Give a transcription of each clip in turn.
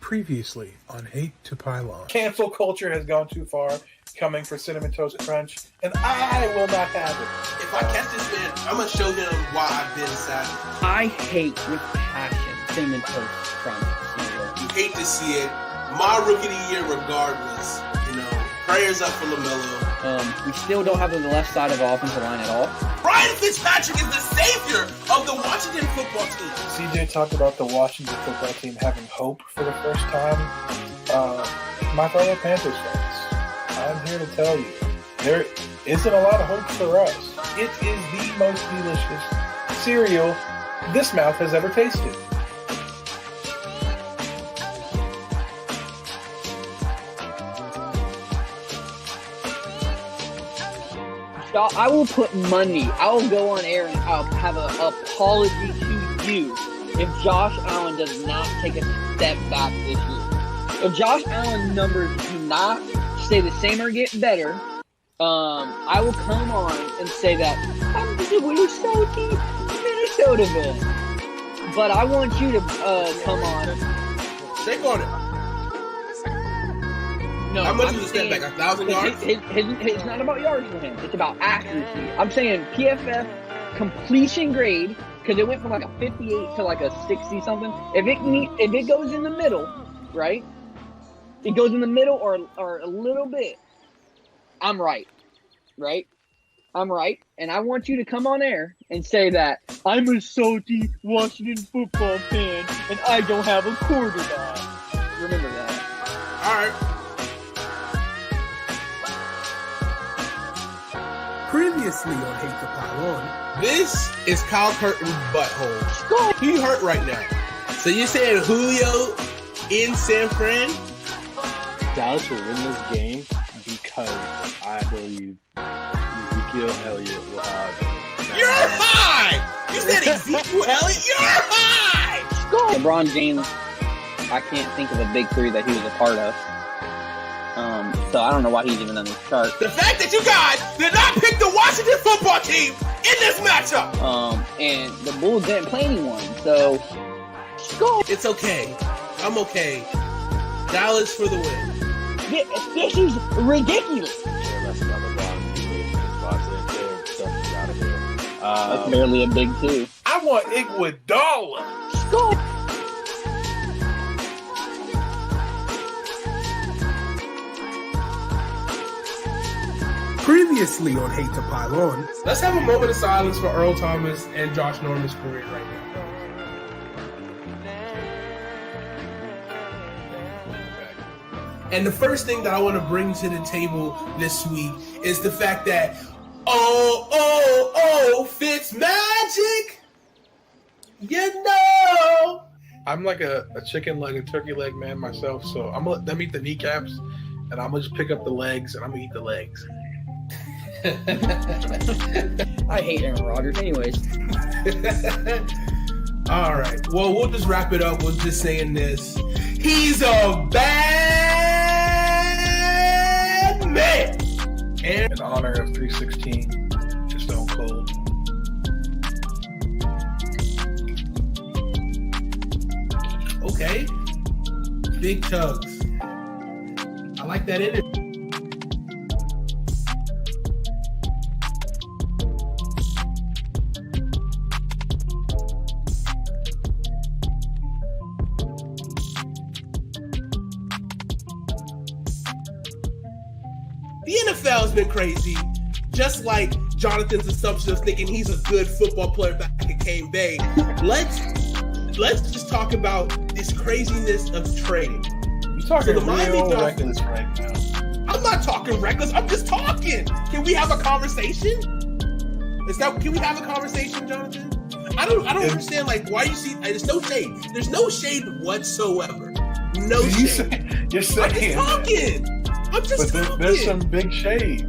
Previously on Hate to Pylon. Cancel culture has gone too far, coming for Cinnamon Toast Crunch, and I will not have it. If I catch this man, I'm going to show him why I've been savage. I hate with passion Cinnamon Toast Crunch cereal. You hate to see it. My rookie of the year regardless. Prayers up for LaMelo. We still don't have the left side of the offensive line at all. Ryan Fitzpatrick is the savior of the Washington football team. CJ talked about the Washington football team having hope for the first time. My fellow Panthers fans, I'm here to tell you, there isn't a lot of hope for us. It is the most delicious cereal this mouth has ever tasted. I will put money. I will go on air and I'll have an apology to you if Josh Allen does not take a step back this year. If Josh Allen numbers do not stay the same or get better, I will come on and say that I'm just a little salty Minnesota fan. But I want you to come on. Take on it. No, how much is the step back? 1,000 yards? It's not about yards for him. It's about accuracy. I'm saying PFF completion grade, because it went from like a 58 to like a 60 something. If it goes in the middle, right? It goes in the middle or a little bit. I'm right, right? I'm right, and I want you to come on air and say that I'm a salty Washington football fan and I don't have a quarterback. Remember that. All right. Previously on Hate to Pylon. This is Kyle Curtin's butthole. He hurt right now. So you're saying Julio in San Fran? Dallas will win this game because I believe Ezekiel Elliott will have. You're high! You said Ezekiel Elliott? You're high! LeBron James, I can't think of a big three that he was a part of. So I don't know why he's even on this chart. The fact that you guys did not pick the Washington football team in this matchup! And the Bulls didn't play anyone, so go. It's okay. I'm okay. Dallas for the win. This is ridiculous. That's barely a big two. I want Iguodala. Go. Previously on Hate to Pylon. Let's have a moment of silence for Earl Thomas and Josh Norman's career right now. And the first thing that I want to bring to the table this week is the fact that, Fitz Magic, you know. I'm like a chicken leg, a turkey leg man myself, so I'm going to let them eat the kneecaps, and I'm going to just pick up the legs, and I'm going to eat the legs. I hate Aaron Rodgers anyways. All right. Well, we'll just wrap it up with just saying this. He's a bad man. And in honor of 316 to Stone Cold. Okay. Big tugs. I like that in it. The NFL has been crazy, just like Jonathan's assumption of thinking he's a good football player back in Cane Bay. Let's just talk about this craziness of trading. You're talking So the Miami real Dolphins- reckless right now. I'm not talking reckless. I'm just talking. Can we have a conversation? Can we have a conversation, Jonathan? I don't understand. Like, why you see? There's no shade. There's no shade whatsoever. No shade. You're saying. I'm just talking. I'm just But talking. there's some big shade.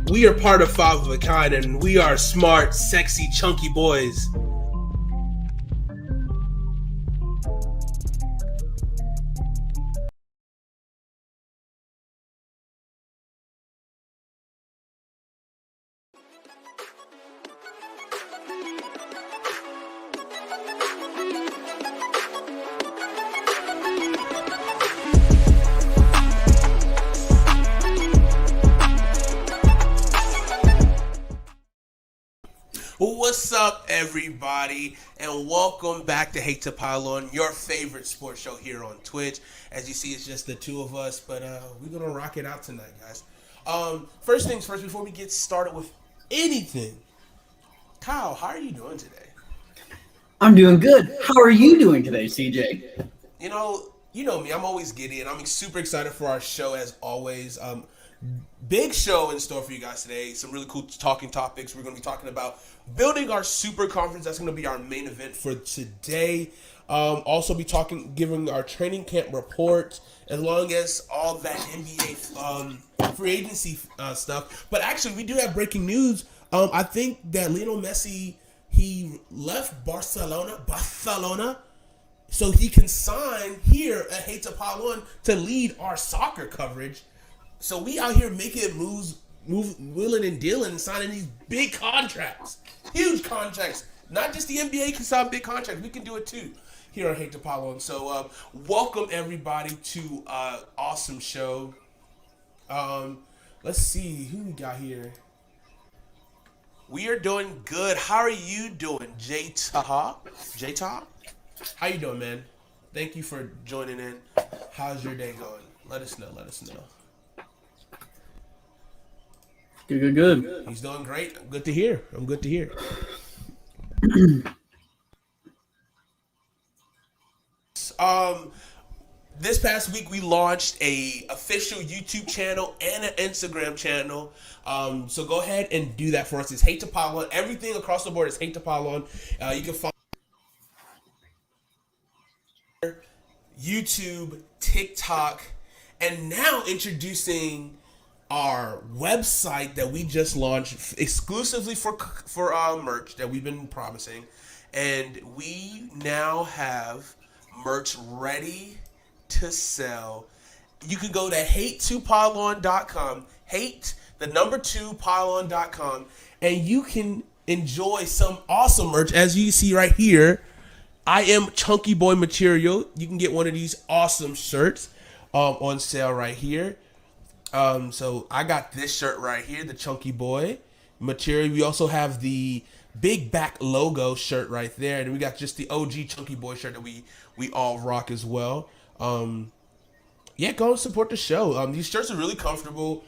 We are part of Five of a Kind, and we are smart, sexy, chunky boys. everybody, and welcome back to Hate to Pylon, your favorite sports show here on Twitch. As you see, it's just the two of us, but we're gonna rock it out tonight, guys. First things first, before we get started with anything, Kyle, how are you doing today? I'm doing good. How are you doing today, CJ? You know me, I'm always giddy, and I'm super excited for our show as always. Big show in store for you guys today. Some really cool talking topics. We're going to be talking about building our super conference. That's going to be our main event for today. Also be giving our training camp report, as long as all that NBA free agency stuff. But actually, we do have breaking news. I think that Lionel Messi, he left Barcelona, so he can sign here at Hate to Pylon to lead our soccer coverage. So we out here making moves, wheeling and dealing, and signing these big contracts, huge contracts. Not just the NBA can sign big contracts; we can do it too here on Hate to Pylon. So welcome everybody to awesome show. Let's see who we got here. We are doing good. How are you doing, J-Taha? How you doing, man? Thank you for joining in. How's your day going? Let us know. Good. He's doing great. Good to hear. I'm good to hear. This past week we launched a official YouTube channel and an Instagram channel. So go ahead and do that for us. It's Hate to Pylon. Everything across the board is Hate to Pylon. You can follow YouTube, TikTok, and now introducing our website that we just launched exclusively for merch that we've been promising, and we now have merch ready to sell. You can go to hate2pylon.com, hate2pylon.com, and you can enjoy some awesome merch. As you see right here, I am Chunky Boy material. You can get one of these awesome shirts on sale right here. So I got this shirt right here, the Chunky Boy material. We also have the Big Back logo shirt right there, and we got just the OG Chunky Boy shirt that we all rock as well. Yeah, go and support the show. These shirts are really comfortable.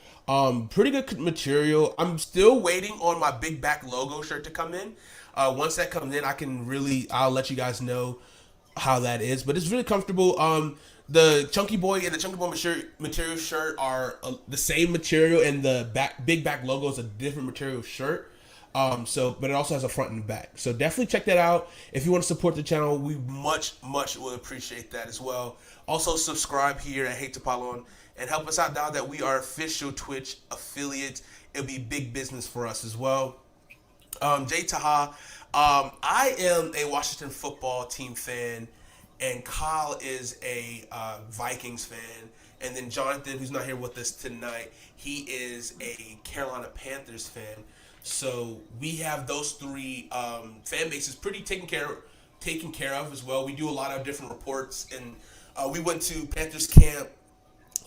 Pretty good material. I'm still waiting on my Big Back logo shirt to come in. Once that comes in, I'll let you guys know how that is. But it's really comfortable. The Chunky Boy and the Chunky Boy material shirt are the same material, and the Big Back logo is a different material shirt. But it also has a front and back. So definitely check that out. If you want to support the channel, we much will appreciate that as well. Also subscribe here at Hate to Pylon and help us out now that we are official Twitch affiliates. It'll be big business for us as well. J-Taha, I am a Washington football team fan, and Kyle is a Vikings fan. And then Jonathan, who's not here with us tonight, he is a Carolina Panthers fan. So we have those three fan bases pretty taken care of as well. We do a lot of different reports, and we went to Panthers camp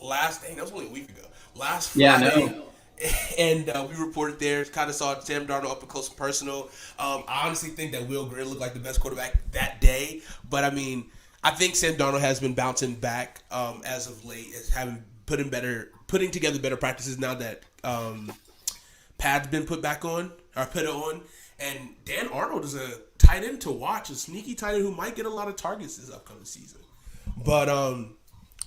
that was only a week ago. Last Friday. Yeah, I know. And we reported there, kind of saw Sam Darnold up close and personal. I honestly think that Will Greer looked like the best quarterback that day. But, I mean, I think Sam Darnold has been bouncing back as of late, as having putting together better practices now that pads been put on. And Dan Arnold is a tight end to watch, a sneaky tight end who might get a lot of targets this upcoming season. But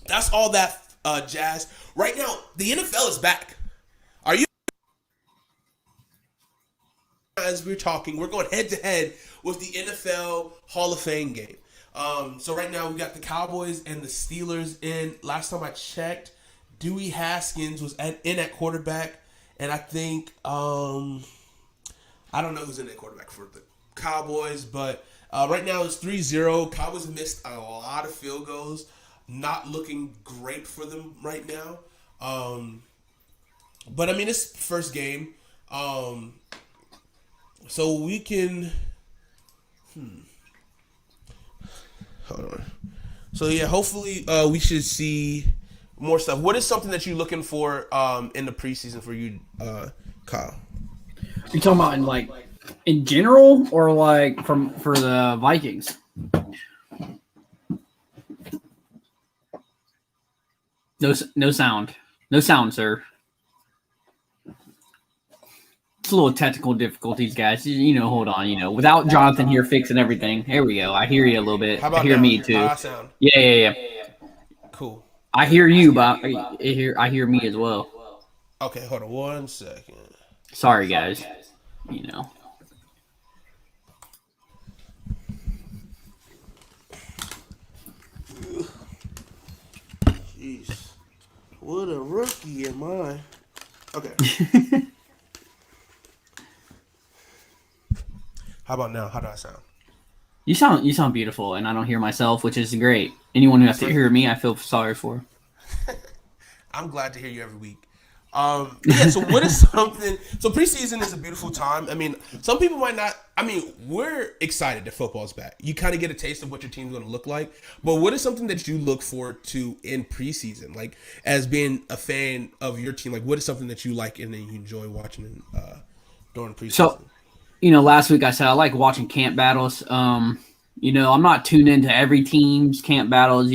that's all that jazz. Right now, the NFL is back. Are you? As we're talking, we're going head to head with the NFL Hall of Fame game. So right now we got the Cowboys and the Steelers in. Last time I checked, Dewey Haskins was in at quarterback, and I think I don't know who's in at quarterback for the Cowboys, but right now it's 3-0. Cowboys have missed a lot of field goals. Not looking great for them right now. But I mean, it's first game. So we can hold on. So yeah, hopefully we should see more stuff. What is something that you're looking for in the preseason for you, Kyle? You talking about in like In general, or like for the Vikings? No sound. No sound, sir. It's a little technical difficulties, guys. Hold on. Without Jonathan here fixing everything. There we go. I hear you a little bit. How about I hear now? me too. How I sound? Yeah. Cool. I hear you, but I hear me as well. Okay, hold on 1 second. Sorry, guys. Jeez. What a rookie am I? Okay. How about now? How do I sound? You sound beautiful, and I don't hear myself, which is great. Anyone who has to hear me, I feel sorry for. I'm glad to hear you every week. So what is something? So preseason is a beautiful time. I mean, some people might not. I mean, we're excited that football's back. You kind of get a taste of what your team's going to look like. But what is something that you look forward to in preseason? Like, as being a fan of your team, like, what is something that you like and that you enjoy watching during preseason? So, last week I said I like watching camp battles. I'm not tuned into every team's camp battles,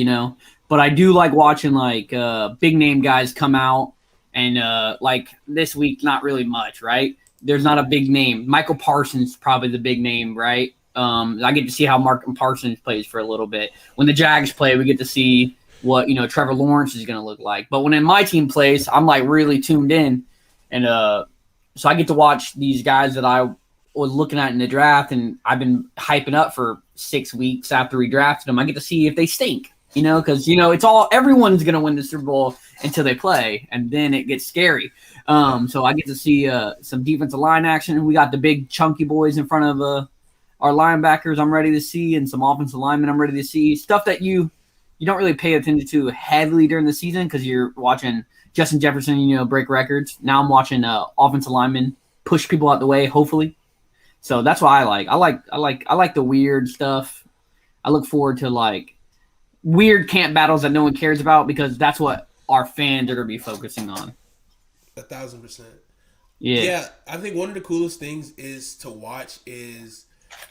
but I do like watching like big name guys come out. And like this week, not really much, right? There's not a big name. Michael Parsons probably the big name, right? I get to see how Mark Parsons plays for a little bit. When the Jags play, we get to see what Trevor Lawrence is going to look like. But when my team plays, I'm like really tuned in, and so I get to watch these guys that I was looking at in the draft, and I've been hyping up for 6 weeks after we drafted them. I get to see if they stink. Because it's everyone's gonna win the Super Bowl until they play, and then it gets scary. So I get to see some defensive line action. We got the big chunky boys in front of our linebackers. I'm ready to see, and some offensive linemen. I'm ready to see stuff that you don't really pay attention to heavily during the season because you're watching Justin Jefferson, break records. Now I'm watching offensive linemen push people out the way, hopefully. So that's what I like. I like the weird stuff. I look forward to like weird camp battles that no one cares about because that's what our fans are going to be focusing on. 1,000%. Yeah. I think one of the coolest things is to watch is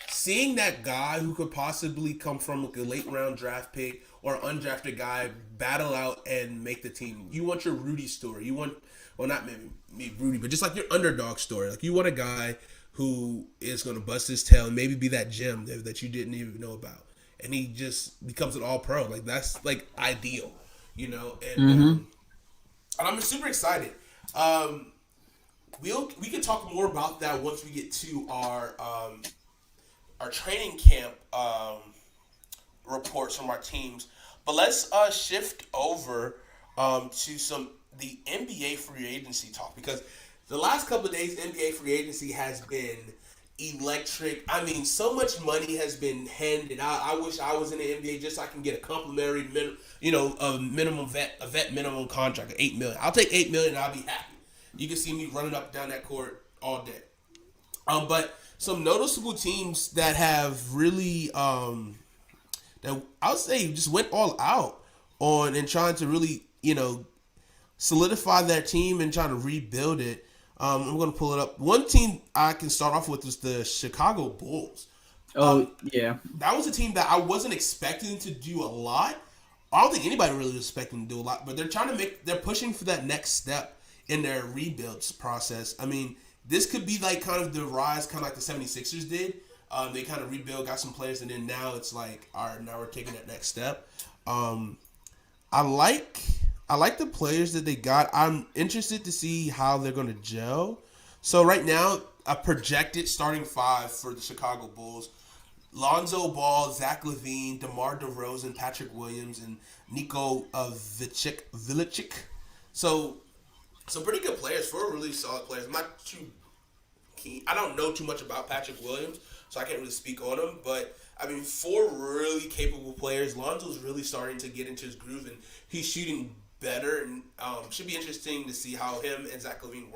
seeing that guy who could possibly come from like a late round draft pick or undrafted guy battle out and make the team. You want your Rudy story. You want, well, not maybe Rudy, but just like your underdog story. Like you want a guy who is going to bust his tail and maybe be that gem that you didn't even know about. And he just becomes an all-pro. Like, that's, like, ideal, And I'm super excited. We can talk more about that once we get to our training camp reports from our teams. But let's shift over to the NBA free agency talk. Because the last couple of days, NBA free agency has been electric. I mean, so much money has been handed out. I wish I was in the NBA just so I can get a complimentary, a vet minimum contract of $8 million. I'll take $8 million and I'll be happy. You can see me running up and down that court all day. But some noticeable teams that have really, that I would say just went all out on and trying to really, solidify their team and trying to rebuild it. I'm going to pull it up. One team I can start off with is the Chicago Bulls. Yeah. That was a team that I wasn't expecting to do a lot. I don't think anybody really was expecting to do a lot, but they're pushing for that next step in their rebuilds process. I mean, this could be like kind of the rise, kind of like the 76ers did. They kind of rebuild, got some players, and then now it's like, all right, now we're taking that next step. I like the players that they got. I'm interested to see how they're going to gel. So right now, a projected starting five for the Chicago Bulls: Lonzo Ball, Zach LaVine, DeMar DeRozan, Patrick Williams, and Niko Viličić. So some pretty good players, four really solid players. I'm not too keen. I don't know too much about Patrick Williams, so I can't really speak on him. But I mean, four really capable players. Lonzo's really starting to get into his groove, and he's shooting better. And should be interesting to see how him and Zach LaVine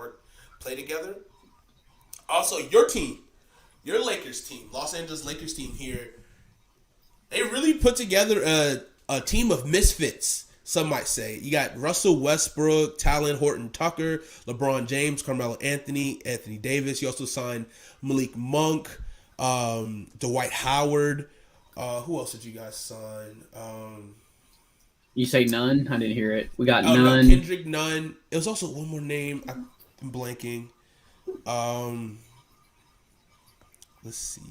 play together. Also, your team, your Lakers team, Los Angeles Lakers team here, they really put together a team of misfits. some might say. You got Russell Westbrook, Talon Horton Tucker, LeBron James, Carmelo Anthony, Anthony Davis. You also signed Malik Monk, Dwight Howard. Who else did you guys sign? You say none? I didn't hear it. We got No, none. Kendrick Nunn. It was also one more name. I'm blanking. Let's see.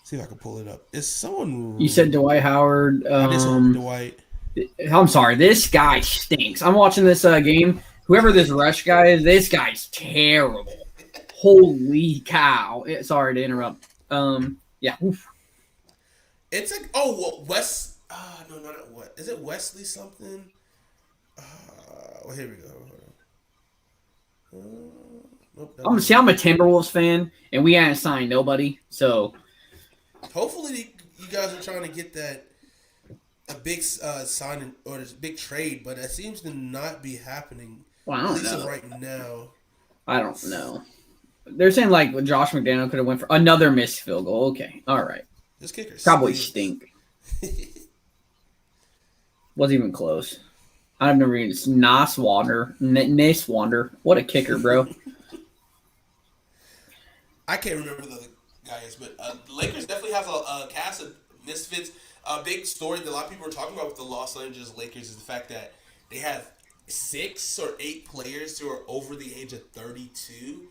See if I can pull it up. Is someone? You said Dwight Howard. I did say Dwight. I'm sorry. This guy stinks. I'm watching this game. Whoever this Rush guy is, this guy's terrible. Holy cow! Sorry to interrupt. Yeah. Oof. It's like no, not what. Is it Wesley something? Well, here we go. Nope, I'm a Timberwolves fan, and we haven't signed nobody. So hopefully you guys are trying to get a big signing or this big trade, but it seems to not be happening. well, I don't At least know. right now. I don't know. They're saying like Josh McDaniel could have went for another missed field goal. Okay, all right. This kicker Cowboys stinks. stink. Wasn't even close. I've never even Niswander. What a kicker, bro. I can't remember the other guys, but the Lakers definitely have a cast of misfits. A big story that a lot of people are talking about with the Los Angeles Lakers is the fact that they have 6 or 8 players who are over the age of 32.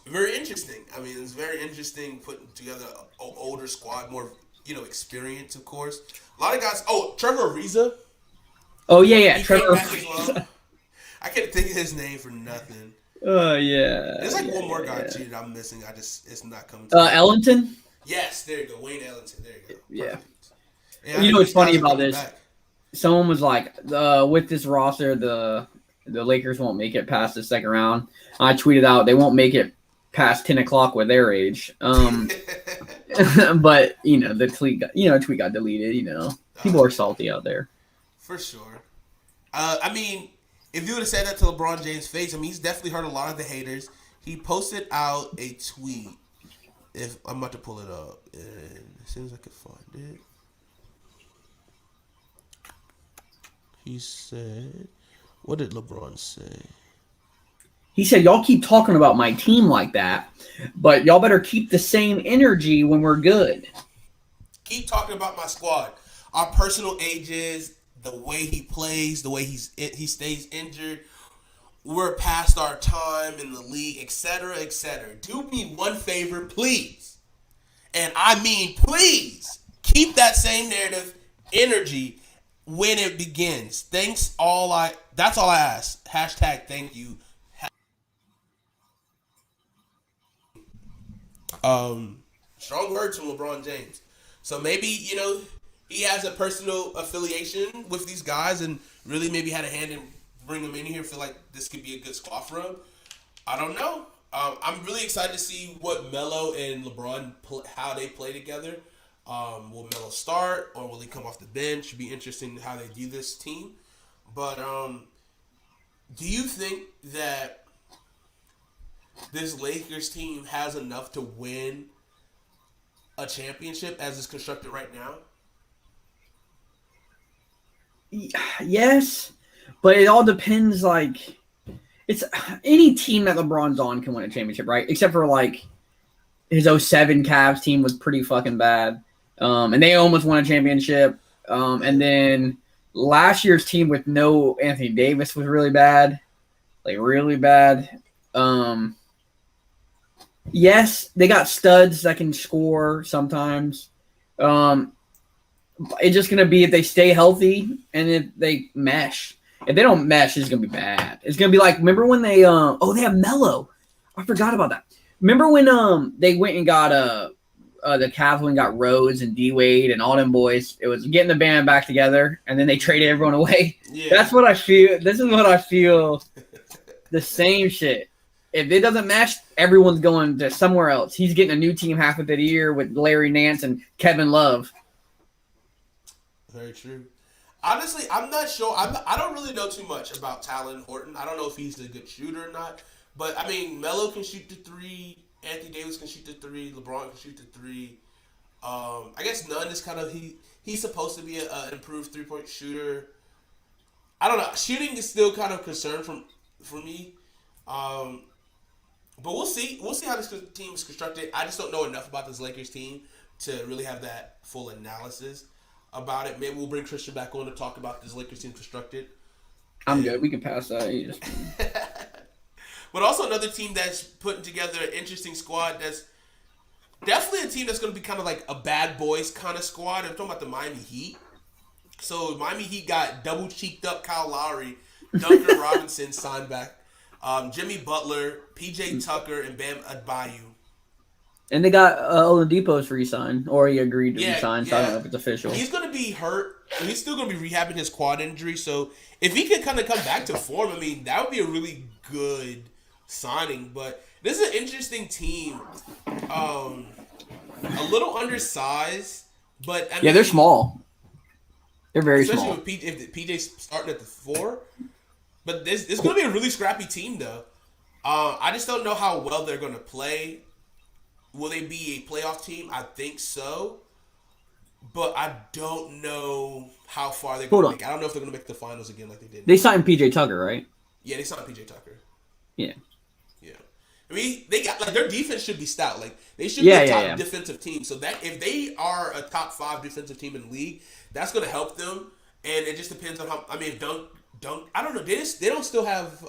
Very interesting. I mean, it's very interesting putting together an older squad, more experience, of course. A lot of guys. Oh, Trevor Ariza. Oh yeah. He Trevor. came back as well. I can't think of his name for nothing. Oh yeah. There's like yeah, one more guy yeah. too that I'm missing. It's not coming. To me. Ellington. Yes, there you go. Wayne Ellington. There you go. Yeah. Yeah, You know what's funny these guys are about coming this? back. Someone was like, with this roster, the Lakers won't make it past the second round. I tweeted out they won't make it past 10 o'clock with their age. But the tweet got deleted. People are salty out there. For sure. I mean, if you would have said that to LeBron James' face, I mean, he's definitely heard a lot of the haters. He posted out a tweet. If I'm about to pull it up, and as soon as I can find it, he said, "What did LeBron say?" He said, y'all keep talking about my team like that, but y'all better keep the same energy when we're good. Keep talking about my squad, our personal ages, the way he plays, the way he stays injured. We're past our time in the league, etc., etc. Do me one favor, please. And I mean, please, keep that same narrative energy when it begins. That's all I ask. Hashtag thank you. Strong words from LeBron James. So maybe, he has a personal affiliation with these guys and really maybe had a hand in bring them in here. Feel like this could be a good squad for him. I don't know. I'm really excited to see what Melo and LeBron how they play together. Will Melo start or will he come off the bench? Should be interesting how they do this team. But do you think that this Lakers team has enough to win a championship as it's constructed right now? Yes, but it all depends. Like, it's any team that LeBron's on can win a championship, right? Except for like his 07 Cavs team was pretty fucking bad, and they almost won a championship. And then last year's team with no Anthony Davis was really bad, like really bad. Yes, they got studs that can score sometimes. It's just going to be if they stay healthy and if they mesh. If they don't mesh, it's going to be bad. It's going to be like, remember when they they have Melo. I forgot about that. Remember when they went and got the Cavs went and got Rose and D-Wade and all them boys. It was getting the band back together, and then they traded everyone away. Yeah. That's what I feel. This is what I feel. The same shit. If it doesn't mesh, everyone's going to somewhere else. He's getting a new team half of the year with Larry Nance and Kevin Love. Very true. Honestly, I'm not sure. I don't really know too much about Talon Horton. I don't know if he's a good shooter or not. But, I mean, Melo can shoot the three. Anthony Davis can shoot the three. LeBron can shoot the three. I guess Nunn is kind of he's supposed to be an improved 3-point shooter. I don't know. Shooting is still kind of a concern for me. But we'll see. We'll see how this team is constructed. I just don't know enough about this Lakers team to really have that full analysis about it. Maybe we'll bring Christian back on to talk about this Lakers team constructed. I'm good. We can pass that. You just... But also another team that's putting together an interesting squad that's definitely a team that's going to be kind of like a bad boys kind of squad. I'm talking about the Miami Heat. So Miami Heat got double cheeked up Kyle Lowry, Duncan Robinson signed back, Jimmy Butler, PJ Tucker, and Bam Adebayo. And they got Oladipo's re-signed, or he agreed to resign, so I don't know if it's official. He's going to be hurt. He's still going to be rehabbing his quad injury. So if he could kind of come back to form, I mean, that would be a really good signing. But this is an interesting team. A little undersized, but I mean, they're small. They're very especially small. With if PJ's starting at the 4. But this going to be a really scrappy team, though. I just don't know how well they're going to play. Will they be a playoff team? I think so. But I don't know how far they're going to make. I don't know if they're going to make the finals again like they did. They signed PJ Tucker, right? Yeah, they signed PJ Tucker. Yeah. Yeah. I mean, they got their defense should be stout. Like they should be a top defensive team. So that if they are a top 5 defensive team in the league, that's going to help them. And it just depends on how. I mean, if Dunk. I don't know. They don't still have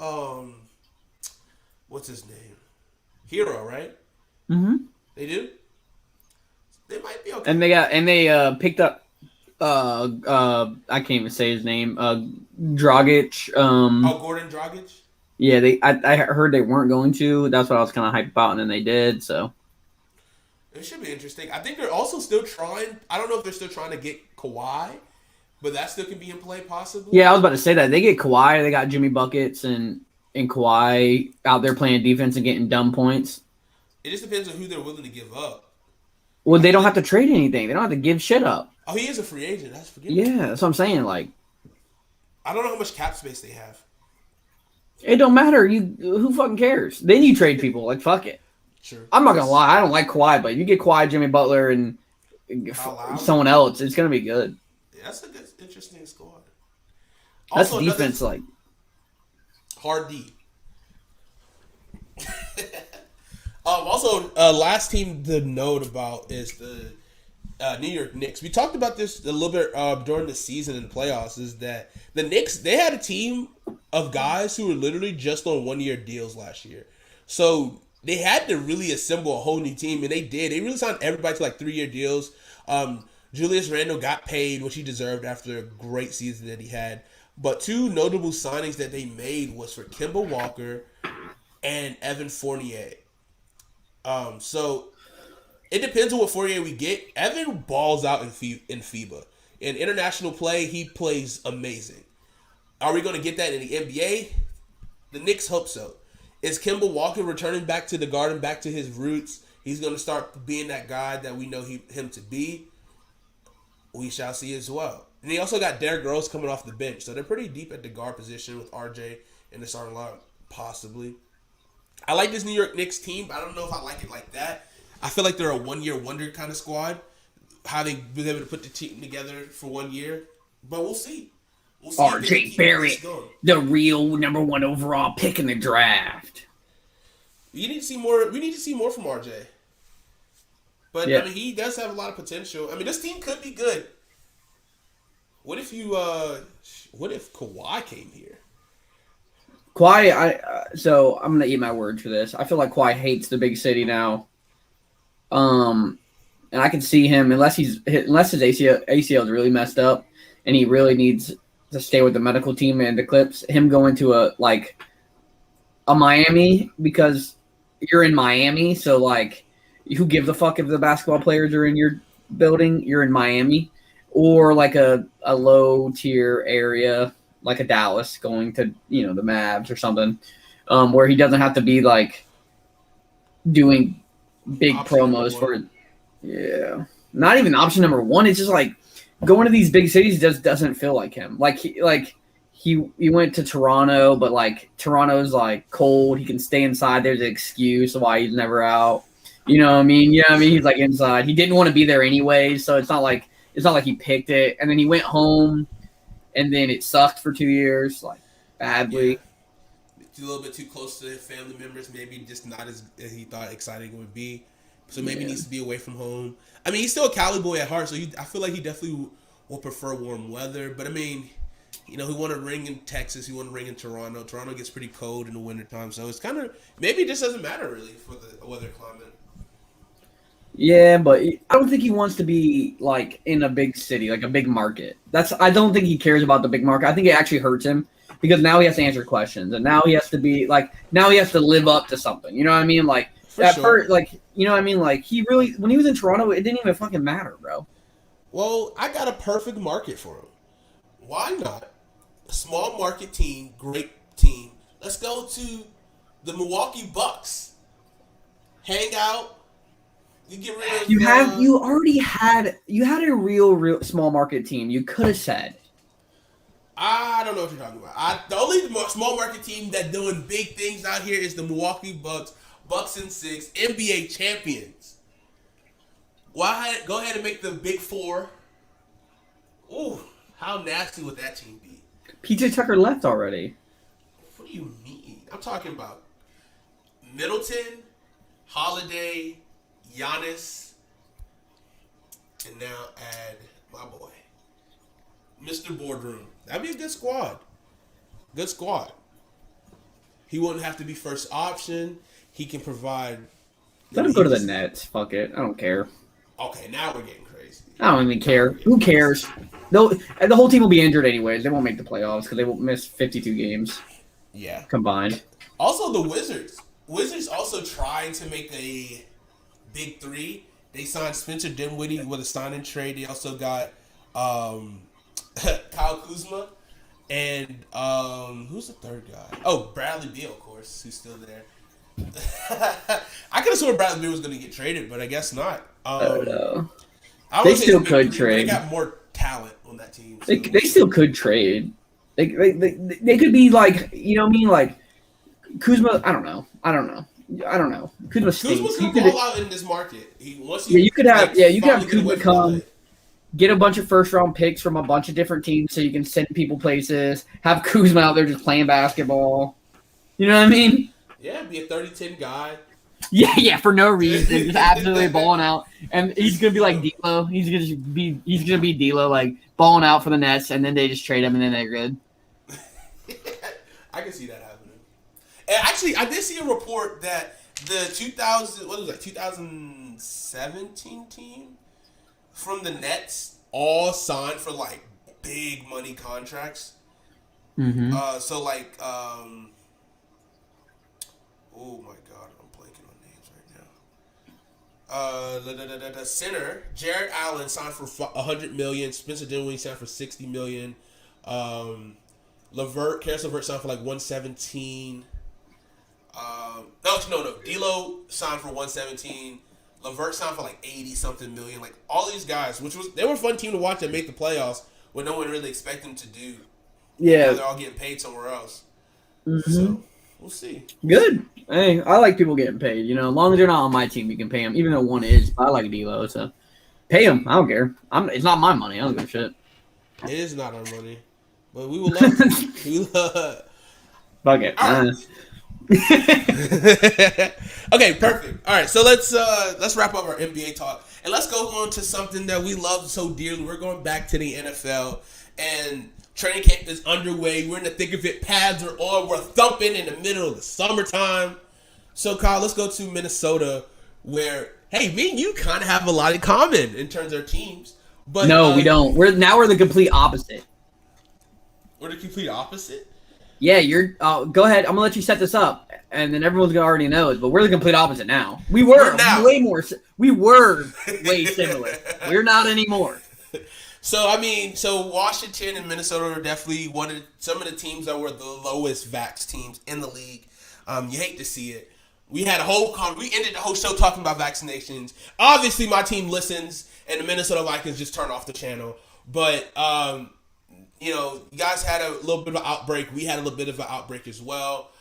what's his name? Hero, right? Mm-hmm. They do. They might be okay. And they picked up I can't even say his name. Dragic. Gordon Dragic. Yeah, I heard they weren't going to. That's what I was kind of hyped about, and then they did. So it should be interesting. I think they're also still trying. I don't know if they're still trying to get Kawhi, but that still can be in play possibly. Yeah, I was about to say that. They get Kawhi. They got Jimmy Buckets and Kawhi out there playing defense and getting dumb points. It just depends on who they're willing to give up. Well, they don't have to trade anything. They don't have to give shit up. Oh, he is a free agent. That's forgetting. Yeah, that's what I'm saying. Like, I don't know how much cap space they have. It don't matter. Who fucking cares? Then you trade people. Like, fuck it. Sure. I'm not gonna lie. I don't like Kawhi, but you get Kawhi, Jimmy Butler, and someone else, it's gonna be good. Yeah, that's a good, interesting squad. That's also, defense, like hard D. Also, last team to note about is the New York Knicks. We talked about this a little bit during the season in the playoffs. Is that the Knicks? They had a team of guys who were literally just on 1-year deals last year, so they had to really assemble a whole new team, and they did. They really signed everybody to like 3-year deals. Julius Randle got paid, which he deserved after a great season that he had. But 2 notable signings that they made was for Kemba Walker and Evan Fournier. So it depends on what Fournier we get. Evan balls out in FIBA. In international play, he plays amazing. Are we going to get that in the NBA? The Knicks hope so. Is Kemba Walker returning back to the Garden, back to his roots? He's going to start being that guy that we know him to be. We shall see as well. And he also got Derrick Rose coming off the bench. So they're pretty deep at the guard position with RJ in the starting lineup, possibly. I like this New York Knicks team, but I don't know if I like it like that. I feel like they're a 1-year wonder kind of squad. How they've been able to put the team together for 1 year. But we'll see. We'll see RJ Barrett, the real number 1 overall pick in the draft. You need to see more. We need to see more from RJ. But yeah. I mean, he does have a lot of potential. I mean, this team could be good. What if what if Kawhi came here? Kawhi, so I'm gonna eat my words for this. I feel like Kawhi hates the big city now. And I can see him unless his ACL is really messed up, and he really needs to stay with the medical team and the Clips. Him going to a Miami, because you're in Miami, so like, who gives a fuck if the basketball players are in your building? You're in Miami, or like a low tier area like a Dallas going to the Mavs or something, where he doesn't have to be like doing big promos for. Yeah, not even option number 1. It's just like going to these big cities just doesn't feel like him. He went to Toronto, but like Toronto's like cold. He can stay inside. There's an excuse why he's never out. You know what I mean? You know what I mean? He's like inside. He didn't want to be there anyway, so it's not like he picked it. And then he went home, and then it sucked for 2 years, like badly. Yeah. It's a little bit too close to his family members. Maybe just not as he thought exciting it would be. So maybe he needs to be away from home. I mean, he's still a Cali boy at heart, so I feel like he definitely will prefer warm weather. But I mean, he won a ring in Texas. He won a ring in Toronto. Toronto gets pretty cold in the wintertime, so it's kind of maybe it just doesn't matter really for the weather climate. Yeah, but I don't think he wants to be like in a big city, like a big market. I don't think he cares about the big market. I think it actually hurts him because now he has to answer questions, and now he has to be like now he has to live up to something. You know what I mean? Like first, like you know what I mean? Like he really when he was in Toronto, it didn't even fucking matter, bro. Well, I got a perfect market for him. Why not? A small market team, great team. Let's go to the Milwaukee Bucks. Hang out. You get rid of you had a real small market team. You could have said. I don't know what you're talking about. The only small market team that doing big things out here is the Milwaukee Bucks. Bucks in 6, NBA champions. Why go ahead and make the Big Four? Ooh, how nasty would that team be? PJ Tucker left already. What do you mean? I'm talking about Middleton, Holiday, Giannis, and now add my boy, Mr. Boardroom. That'd be a good squad. Good squad. He wouldn't have to be first option. He can provide. Let him go to the Nets. Fuck it. I don't care. Okay, now we're getting crazy. I don't even care. Who cares? The whole team will be injured anyways. They won't make the playoffs because they will miss 52 games. Yeah. Combined. Also, the Wizards. Wizards also trying to make a big three. They signed Spencer Dinwiddie with a sign-in trade. They also got Kyle Kuzma and who's the third guy? Oh, Bradley Beal, of course, who's still there. I could have sworn Bradley Beal was going to get traded, but I guess not. Oh no. They still could trade. They got more talent on that team. So. They still could trade. They could be like, you know what I mean? Like, Kuzma, I don't know. Kuzma stinks. Kuzma's going to ball out in this market. You could have Kuzma come, get a bunch of first-round picks from a bunch of different teams so you can send people places, have Kuzma out there just playing basketball. You know what I mean? Yeah, be a 30-10 guy. Yeah, for no reason, just absolutely balling out, and he's gonna be like D'Lo. He's gonna be D'Lo, like balling out for the Nets, and then they just trade him, and then they're good. I can see that happening. And actually, I did see a report that the 2017 team from the Nets all signed for like big money contracts. Mm-hmm. So like, oh my God, I'm blanking on names right now. The center, Jared Allen signed for $100 million. Spencer Dinwiddie signed for $60 million. Karis LeVert signed for like 117. No. D'Lo signed for 117. LeVert signed for like 80 something million. Like all these guys, they were a fun team to watch that made the playoffs, when no one really expected them to do. Yeah, now they're all getting paid somewhere else. Mm-hmm. So we'll see. Good. Hey, I like people getting paid. You know, as long as they're not on my team, you can pay them. Even though one is, I like D'Lo, so pay him. I don't care. It's not my money. I don't give a shit. It is not our money, but we will love it. We love. Fuck it. Okay, perfect. All right, so let's wrap up our NBA talk and let's go on to something that we love so dearly. We're going back to the NFL, and training camp is underway. We're in the thick of it. Pads are on. We're thumping in the middle of the summertime. So, Kyle, let's go to Minnesota, where me and you kind of have a lot in common in terms of our teams. But no, we don't. We're the complete opposite. We're the complete opposite. Yeah, you're. Go ahead. I'm gonna let you set this up, and then everyone's gonna already know it. But we're the complete opposite now. We were way more. We were way similar. We're not anymore. So Washington and Minnesota are definitely some of the teams that were the lowest vax teams in the league. You hate to see it. We had we ended the whole show talking about vaccinations. Obviously, my team listens, and the Minnesota Vikings just turned off the channel. But you guys had a little bit of an outbreak. We had a little bit of an outbreak as well.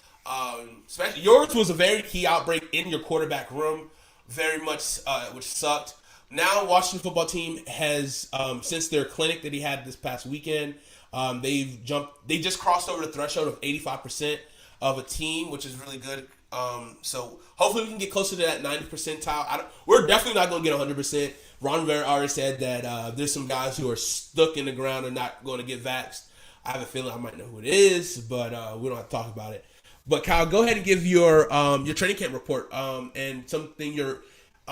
Especially yours was a very key outbreak in your quarterback room. very much, which sucked. Now, Washington football team has, since their clinic that he had this past weekend, they just crossed over the threshold of 85% of a team, which is really good. So hopefully we can get closer to that 90 percentile. We're definitely not going to get 100%. Ron Rivera already said that there's some guys who are stuck in the ground and not going to get vaxxed. I have a feeling I might know who it is, but we don't have to talk about it. But Kyle, go ahead and give your training camp report and something you're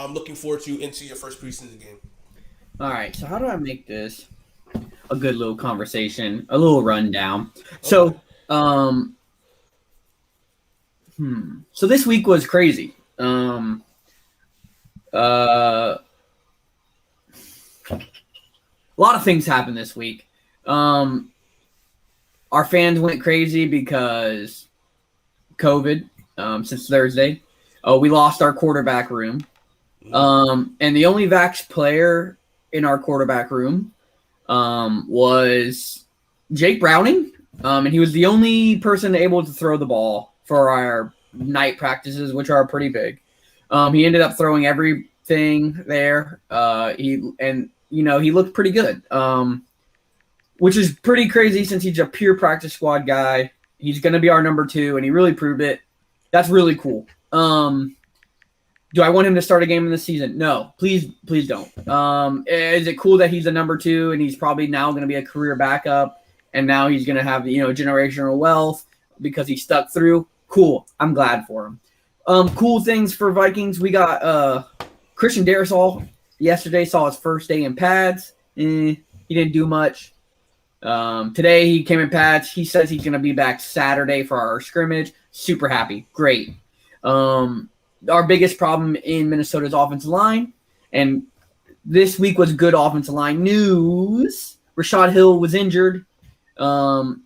looking forward to into your first preseason game. All right, so how do I make this a good little conversation, a little rundown? Okay. So, so this week was crazy. A lot of things happened this week. Our fans went crazy because COVID since Thursday. We lost our quarterback room. And the only vax player in our quarterback room was Jake Browning. And he was the only person able to throw the ball for our night practices, which are pretty big. He ended up throwing everything there. He looked pretty good. Which is pretty crazy since he's a pure practice squad guy. He's going to be our number 2, and he really proved it. That's really cool. Do I want him to start a game in the season? No, please don't. Is it cool that he's a number 2 and he's probably now going to be a career backup, and now he's going to have generational wealth because he stuck through? Cool. I'm glad for him. Cool things for Vikings. We got Christian Darrisaw yesterday saw his first day in pads. He didn't do much. Today he came in pads. He says he's going to be back Saturday for our scrimmage. Super happy. Great. Our biggest problem in Minnesota's offensive line, and this week was good offensive line news. Rashad Hill was injured. I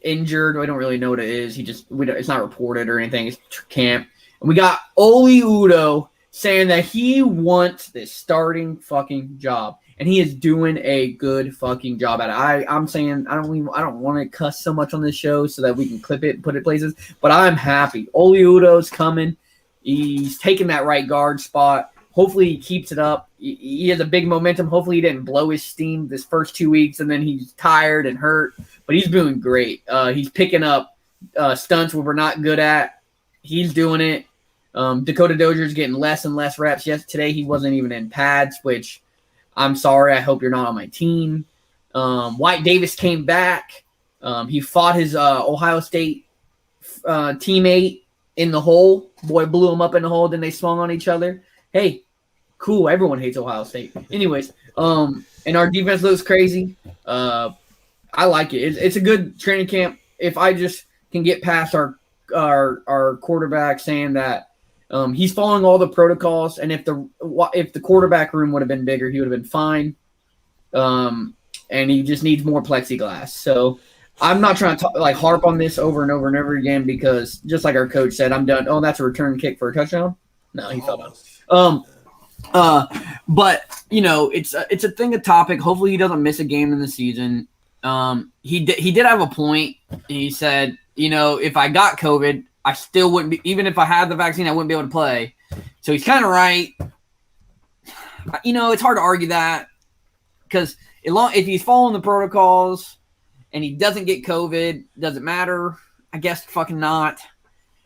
don't really know what it is. It's not reported or anything. It's camp. And we got Oli Udoh saying that he wants this starting fucking job. And he is doing a good fucking job at it. I'm saying I don't want to cuss so much on this show so that we can clip it and put it places, but I'm happy. Oli Udoh's coming. He's taking that right guard spot. Hopefully he keeps it up. He has a big momentum. Hopefully he didn't blow his steam this first 2 weeks and then he's tired and hurt, but he's doing great. He's picking up stunts where we're not good at. He's doing it. Dakota Dozier's getting less and less reps. Yes, today he wasn't even in pads, which I'm sorry. I hope you're not on my team. White Davis came back. He fought his Ohio State teammate in the hole. Boy blew him up in the hole. Then they swung on each other. Hey, cool. Everyone hates Ohio State. Anyways, and our defense looks crazy. I like it. It's a good training camp. If I just can get past our quarterback saying that he's following all the protocols, and if the quarterback room would have been bigger, he would have been fine. And he just needs more plexiglass. So I'm not trying to harp on this over and over and over again because just like our coach said, I'm done. Oh, that's a return kick for a touchdown. No, he fell down. But it's a thing, a topic. Hopefully he doesn't miss a game in the season. He did have a point. He said, if I got COVID, I still wouldn't be, even if I had the vaccine, I wouldn't be able to play. So he's kind of right. It's hard to argue that because if he's following the protocols and he doesn't get COVID, does it matter? I guess fucking not.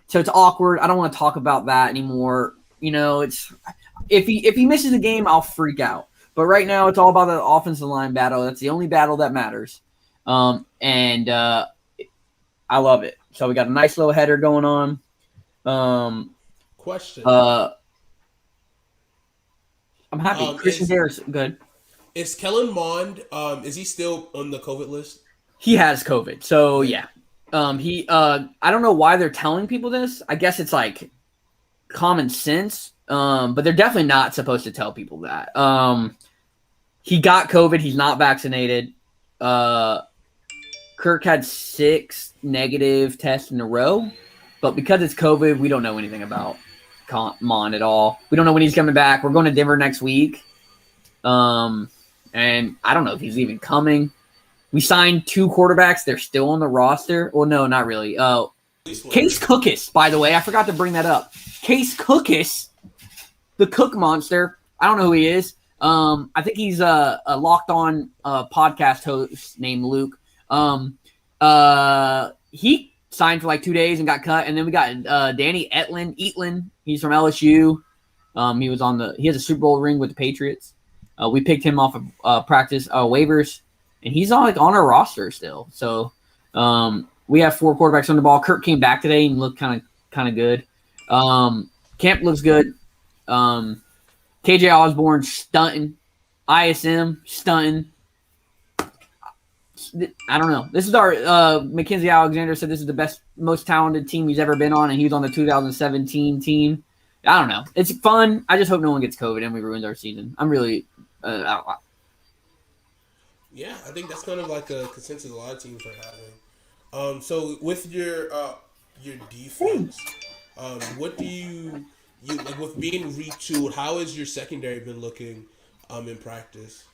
So it's awkward. I don't want to talk about that anymore. It's if he misses a game, I'll freak out. But right now, it's all about the offensive line battle. That's the only battle that matters. And I love it. So we got a nice little header going on. Question. I'm happy. Christian Harris, good. Is Kellen Mond, is he still on the COVID list? He has COVID. So yeah. I don't know why they're telling people this. I guess it's like common sense. But they're definitely not supposed to tell people that. He got COVID. He's not vaccinated. Kirk had 6 negative tests in a row, but because it's COVID, we don't know anything about Mon at all. We don't know when he's coming back. We're going to Denver next week. And I don't know if he's even coming. We signed 2 quarterbacks. They're still on the roster. Well, no, not really. Case Cookis, by the way. I forgot to bring that up. Case Cookis the Cook Monster. I don't know who he is. I think he's a Locked On podcast host named Luke. He signed for like 2 days and got cut. And then we got Danny Eatlin. He's from LSU. He has a Super Bowl ring with the Patriots. We picked him off of practice waivers, and he's on our roster still. So we have 4 quarterbacks on the ball. Kirk came back today and looked kind of good. Camp looks good. KJ Osborne stunting. ISM stunting. I don't know. This is our Mackenzie Alexander said this is the best, most talented team he's ever been on, and he was on the 2017 team. I don't know. It's fun. I just hope no one gets COVID and we ruined our season. I'm really Yeah, I think that's kind of like a consensus a lot of teams are having. So with your defense, what do you like with being retooled? How has your secondary been looking in practice?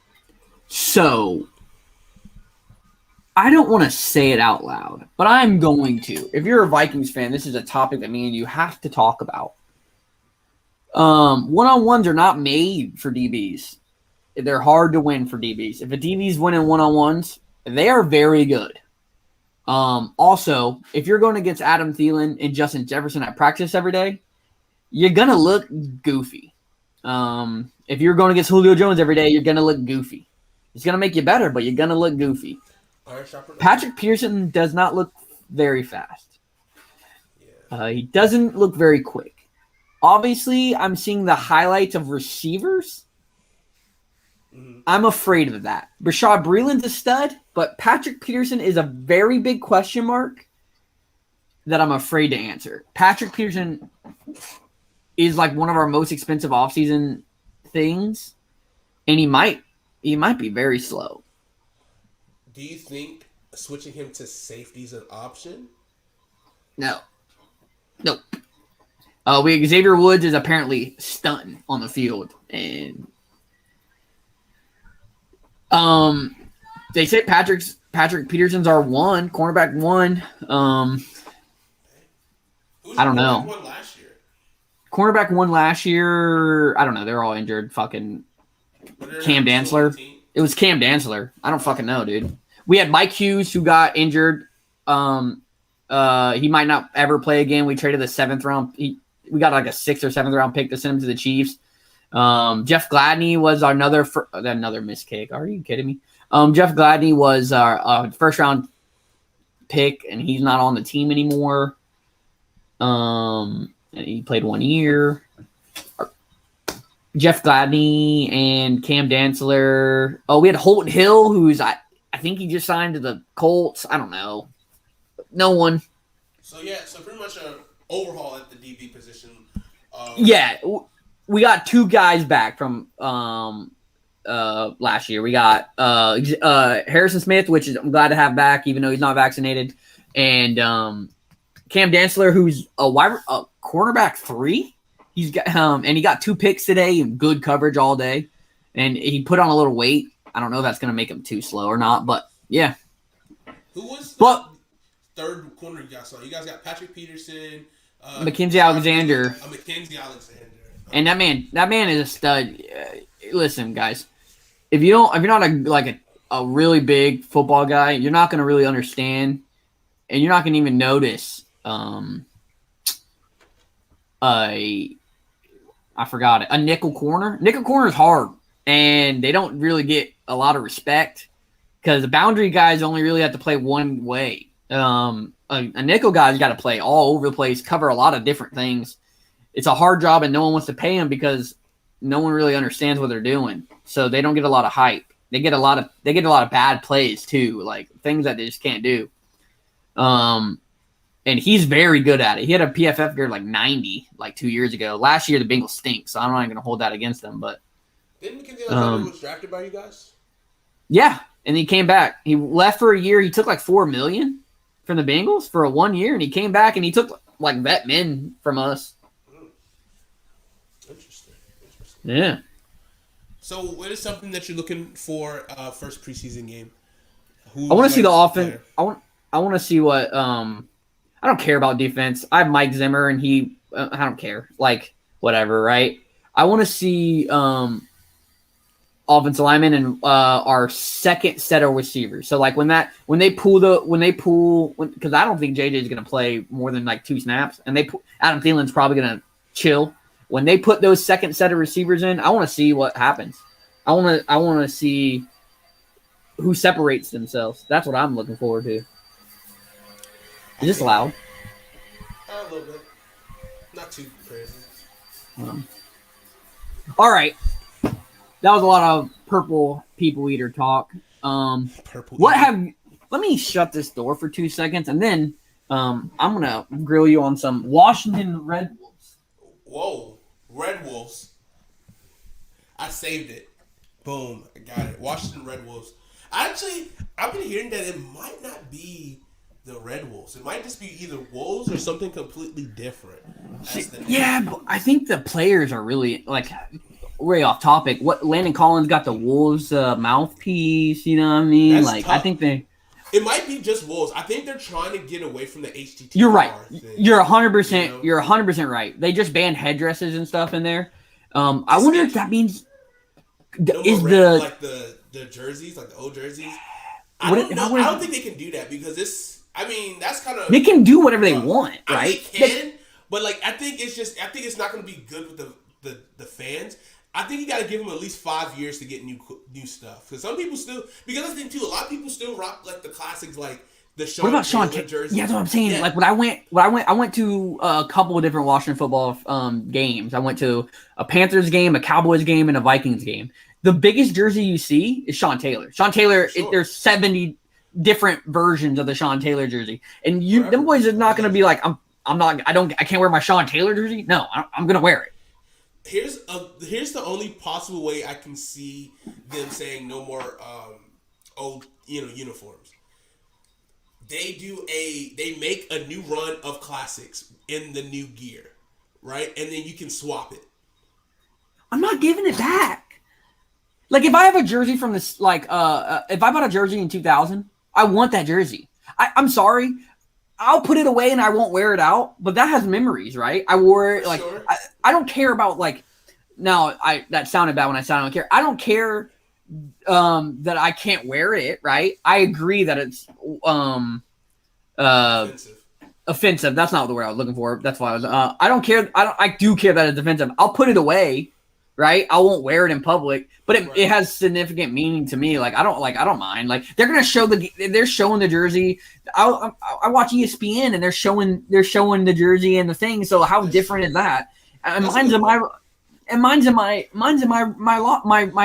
So I don't want to say it out loud, but I'm going to. If you're a Vikings fan, this is a topic that me and you have to talk about. One-on-ones are not made for DBs. They're hard to win for DBs. If a DB's winning one-on-ones, they are very good. Also, if you're going against Adam Thielen and Justin Jefferson at practice every day, you're going to look goofy. If you're going against Julio Jones every day, you're going to look goofy. It's going to make you better, but you're going to look goofy. Patrick Pearson does not look very fast. He doesn't look very quick. Obviously, I'm seeing the highlights of receivers. Mm-hmm. I'm afraid of that. Rashad Breeland's a stud, but Patrick Peterson is a very big question mark that I'm afraid to answer. Patrick Peterson is like one of our most expensive offseason things, and he might be very slow. Do you think switching him to safety is an option? No. Nope. Xavier Woods is apparently stunting on the field, and they say Patrick Peterson's our cornerback one. I don't know. Cornerback one last year. I don't know. They're all injured. Fucking Cam Dantzler. It was Cam Dantzler. I don't fucking know, dude. We had Mike Hughes who got injured. He might not ever play again. We traded the 7th round. We got like a 6th or 7th round pick to send him to the Chiefs. Jeff Gladney was another missed kick. Are you kidding me? Jeff Gladney was our first round pick, and he's not on the team anymore. And he played 1 year. Jeff Gladney and Cam Dantzler. Oh, we had Holton Hill, who's I think he just signed to the Colts. I don't know. No one. So pretty much an overhaul at the DB position. We got 2 guys back from last year. We got Harrison Smith, which I'm glad to have back, even though he's not vaccinated, and Cam Dantzler, who's a cornerback 3. He's got and he got 2 picks today and good coverage all day, and he put on a little weight. I don't know if that's going to make him too slow or not, but yeah. Who was the third corner you guys saw? You guys got Patrick Peterson, Mackenzie Alexander. Mackenzie Alexander. And that man is a stud. Listen, guys, if you're not a really big football guy, you're not going to really understand, and you're not going to even notice. I forgot it. A nickel corner. Nickel corner is hard, and they don't really get a lot of respect because the boundary guys only really have to play one way. A nickel guy's got to play all over the place, cover a lot of different things. It's a hard job, and no one wants to pay them because no one really understands what they're doing. So they don't get a lot of hype. They get a lot of bad plays too, like things that they just can't do. And he's very good at it. He had a PFF grade like 90 like 2 years ago. Last year the Bengals stink, so I'm not even going to hold that against them. But didn't Mackenzie Alexander was drafted by you guys? Yeah, and he came back. He left for a year. He took like $4 million from the Bengals for a 1 year, and he came back and he took like vet men from us. Interesting. Yeah. So, what is something that you're looking for first preseason game? I want to see the offense. I want to see what. I don't care about defense. I have Mike Zimmer, and I don't care. Like whatever, right? I want to see offensive linemen and our second set of receivers. So like when they pull because I don't think JJ is going to play more than like 2 snaps, and Adam Thielen's probably going to chill. When they put those second set of receivers in, I want to see what happens. I want to see who separates themselves. That's what I'm looking forward to. Is this loud? A little bit. Not too crazy. All right. That was a lot of purple people eater talk. Purple. Let me shut this door for 2 seconds, and then I'm gonna grill you on some Washington Red Wolves. Whoa, Red Wolves. I saved it. Boom, I got it. Washington Red Wolves. Actually, I've been hearing that it might not be the Red Wolves. It might just be either Wolves or something completely different. Yeah, but I think the players are really like way off topic. What Landon Collins got the Wolves mouthpiece, you know what I mean? That's like tough. I think it might be just Wolves. I think they're trying to get away from the HTT. You're right. thing, You're 100%. you know? You're 100% right. They just banned headdresses and stuff in there. I wonder if that means No is more the like the jerseys, like the old jerseys. I don't think they can do that because that's kind of they can do whatever they want, I mean, right? they can, but like I think it's not going to be good with the fans. I think you got to give them at least 5 years to get new stuff. Because some people still, because I think too, a lot of people still rock like the classics, like the Sean. What about Sean Taylor jersey? Yeah, that's what I'm saying. Yeah. Like I went to a couple of different Washington football games. I went to a Panthers game, a Cowboys game, and a Vikings game. The biggest jersey you see is Sean Taylor. Sean Taylor, Sure. there's 70 different versions of the Sean Taylor jersey, and them boys are not going to be like, I can't wear my Sean Taylor jersey. No, I'm going to wear it. Here's the only possible way I can see them saying no more old uniforms. They make a new run of classics in the new gear, right? And then you can swap it. I'm not giving it back. Like if I have a jersey from this, like if I bought a jersey in 2000, I want that jersey. I'm sorry. I'll put it away and I won't wear it out, but that has memories, right? I wore it like Sure. I don't care about like that sounded bad when I said I don't care. I don't care that I can't wear it, right? I agree that it's offensive. That's not the word I was looking for. That's why I was I don't care. I do care that it's offensive. I'll put it away, right? I won't wear it in public, but it has significant meaning to me. Like I don't mind. Like they're showing the jersey. I watch ESPN and they're showing the jersey and the thing. So how different is that? And mine's in my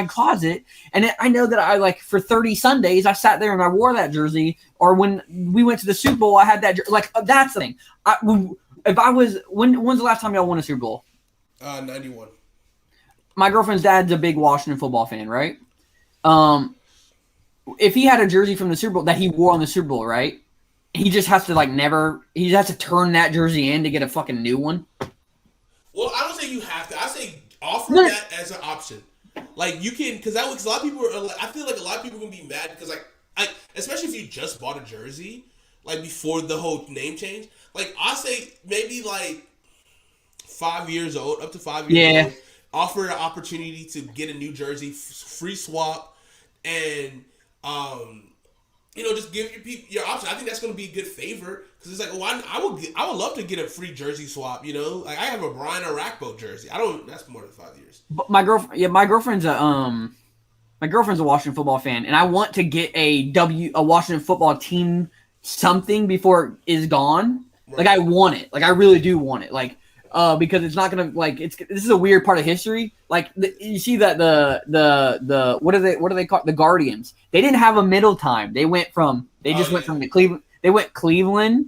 closet, and I know that I like for 30 Sundays I sat there and I wore that jersey. Or when we went to the Super Bowl, I had that like that's the thing. When's the last time y'all won a Super Bowl? 91. My girlfriend's dad's a big Washington football fan, right? If he had a jersey from the Super Bowl that he wore on the Super Bowl, right? He just has to he has to turn that jersey in to get a fucking new one. Well, I don't say you have to. I say offer that as an option. Like you can, because a lot of people are. I feel like a lot of people can be mad because like especially if you just bought a jersey like before the whole name change. Like I say maybe like 5 years old, up to 5 years old. Offer an opportunity to get a new jersey, free swap, and just give your people your option. I think that's going to be a good favor because it's like, I would love to get a free jersey swap. Like I have a Brian Arakpo jersey. That's more than 5 years. But my girlfriend's a Washington football fan, and I want to get a Washington football team something before it is gone. Right. Like I want it. Like I really do want it. Like. Because it's not gonna this is a weird part of history. Like you see that the what do they call it? The Guardians? They didn't have a middle time. They went from from the Cleveland. They went Cleveland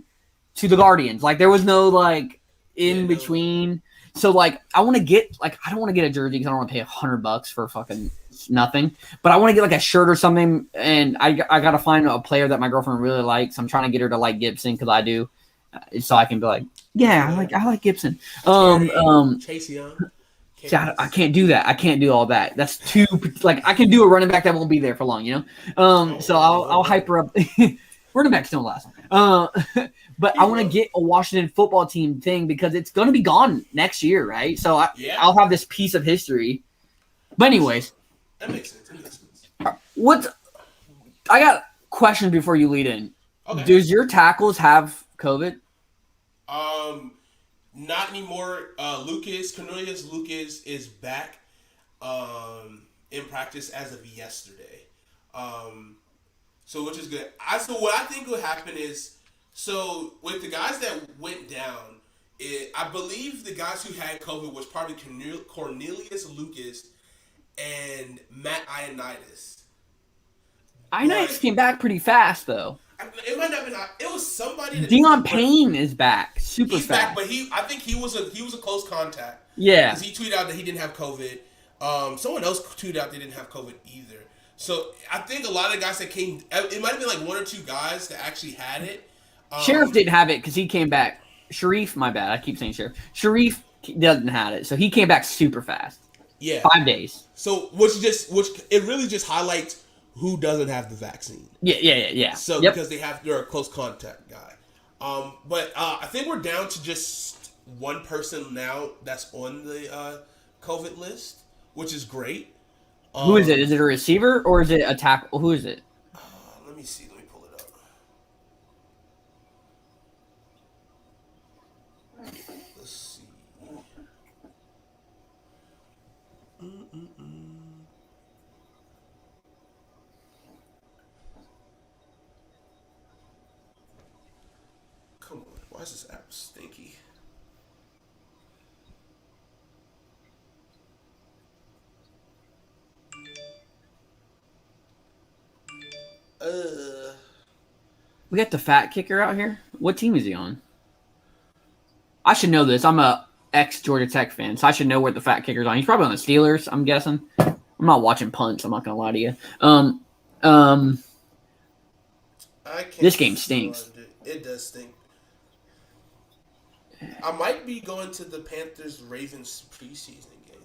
to the Guardians. Like there was no like in between. So like I want to get I don't want to get a jersey because I don't want to pay $100 for fucking nothing. But I want to get like a shirt or something. And I gotta find a player that my girlfriend really likes. I'm trying to get her to like Gibson because I do. So I can be like, yeah, I like Gibson. Chase Young. I can't do that. I can't do all that. That's too I can do a running back that won't be there for long, So I'll hype her up. Running backs don't last. Uh, but I want to get a Washington football team thing because it's going to be gone next year, right? So I'll have this piece of history. But anyways, that makes sense. That makes sense. I got questions before you lead in. Okay. Does your tackles have COVID? Not anymore. Cornelius Lucas is back in practice as of yesterday. So which is good. So what I think will happen is, so with the guys that went down, I believe the guys who had COVID was probably Cornelius Lucas and Matt Ioannidis. Ioannidis came back pretty fast though. It might not be. It was somebody. Deion Payne is back, super he's fast. Back, but I think he was a close contact. Yeah, because he tweeted out that he didn't have COVID. Someone else tweeted out they didn't have COVID either. So I think a lot of guys that came, it might have been like one or two guys that actually had it. Sheriff didn't have it because he came back. Sharif, my bad, I keep saying Sheriff. Sharif doesn't have it, so he came back super fast. Yeah, 5 days. So which it really just highlights who doesn't have the vaccine. Yeah. So because they're a close contact guy. But I think we're down to just one person now that's on the COVID list, which is great. Who is it? Is it a receiver or is it a tackle? Who is it? Let me see. Let me pull it up. Let's see. Come on. Why is this app stinky? We got the fat kicker out here. What team is he on? I should know this. I'm a ex-Georgia Tech fan, so I should know where the fat kicker's on. He's probably on the Steelers, I'm guessing. I'm not watching punts. I'm not gonna lie to you. This game stinks. It does stink. I might be going to the Panthers-Ravens preseason game.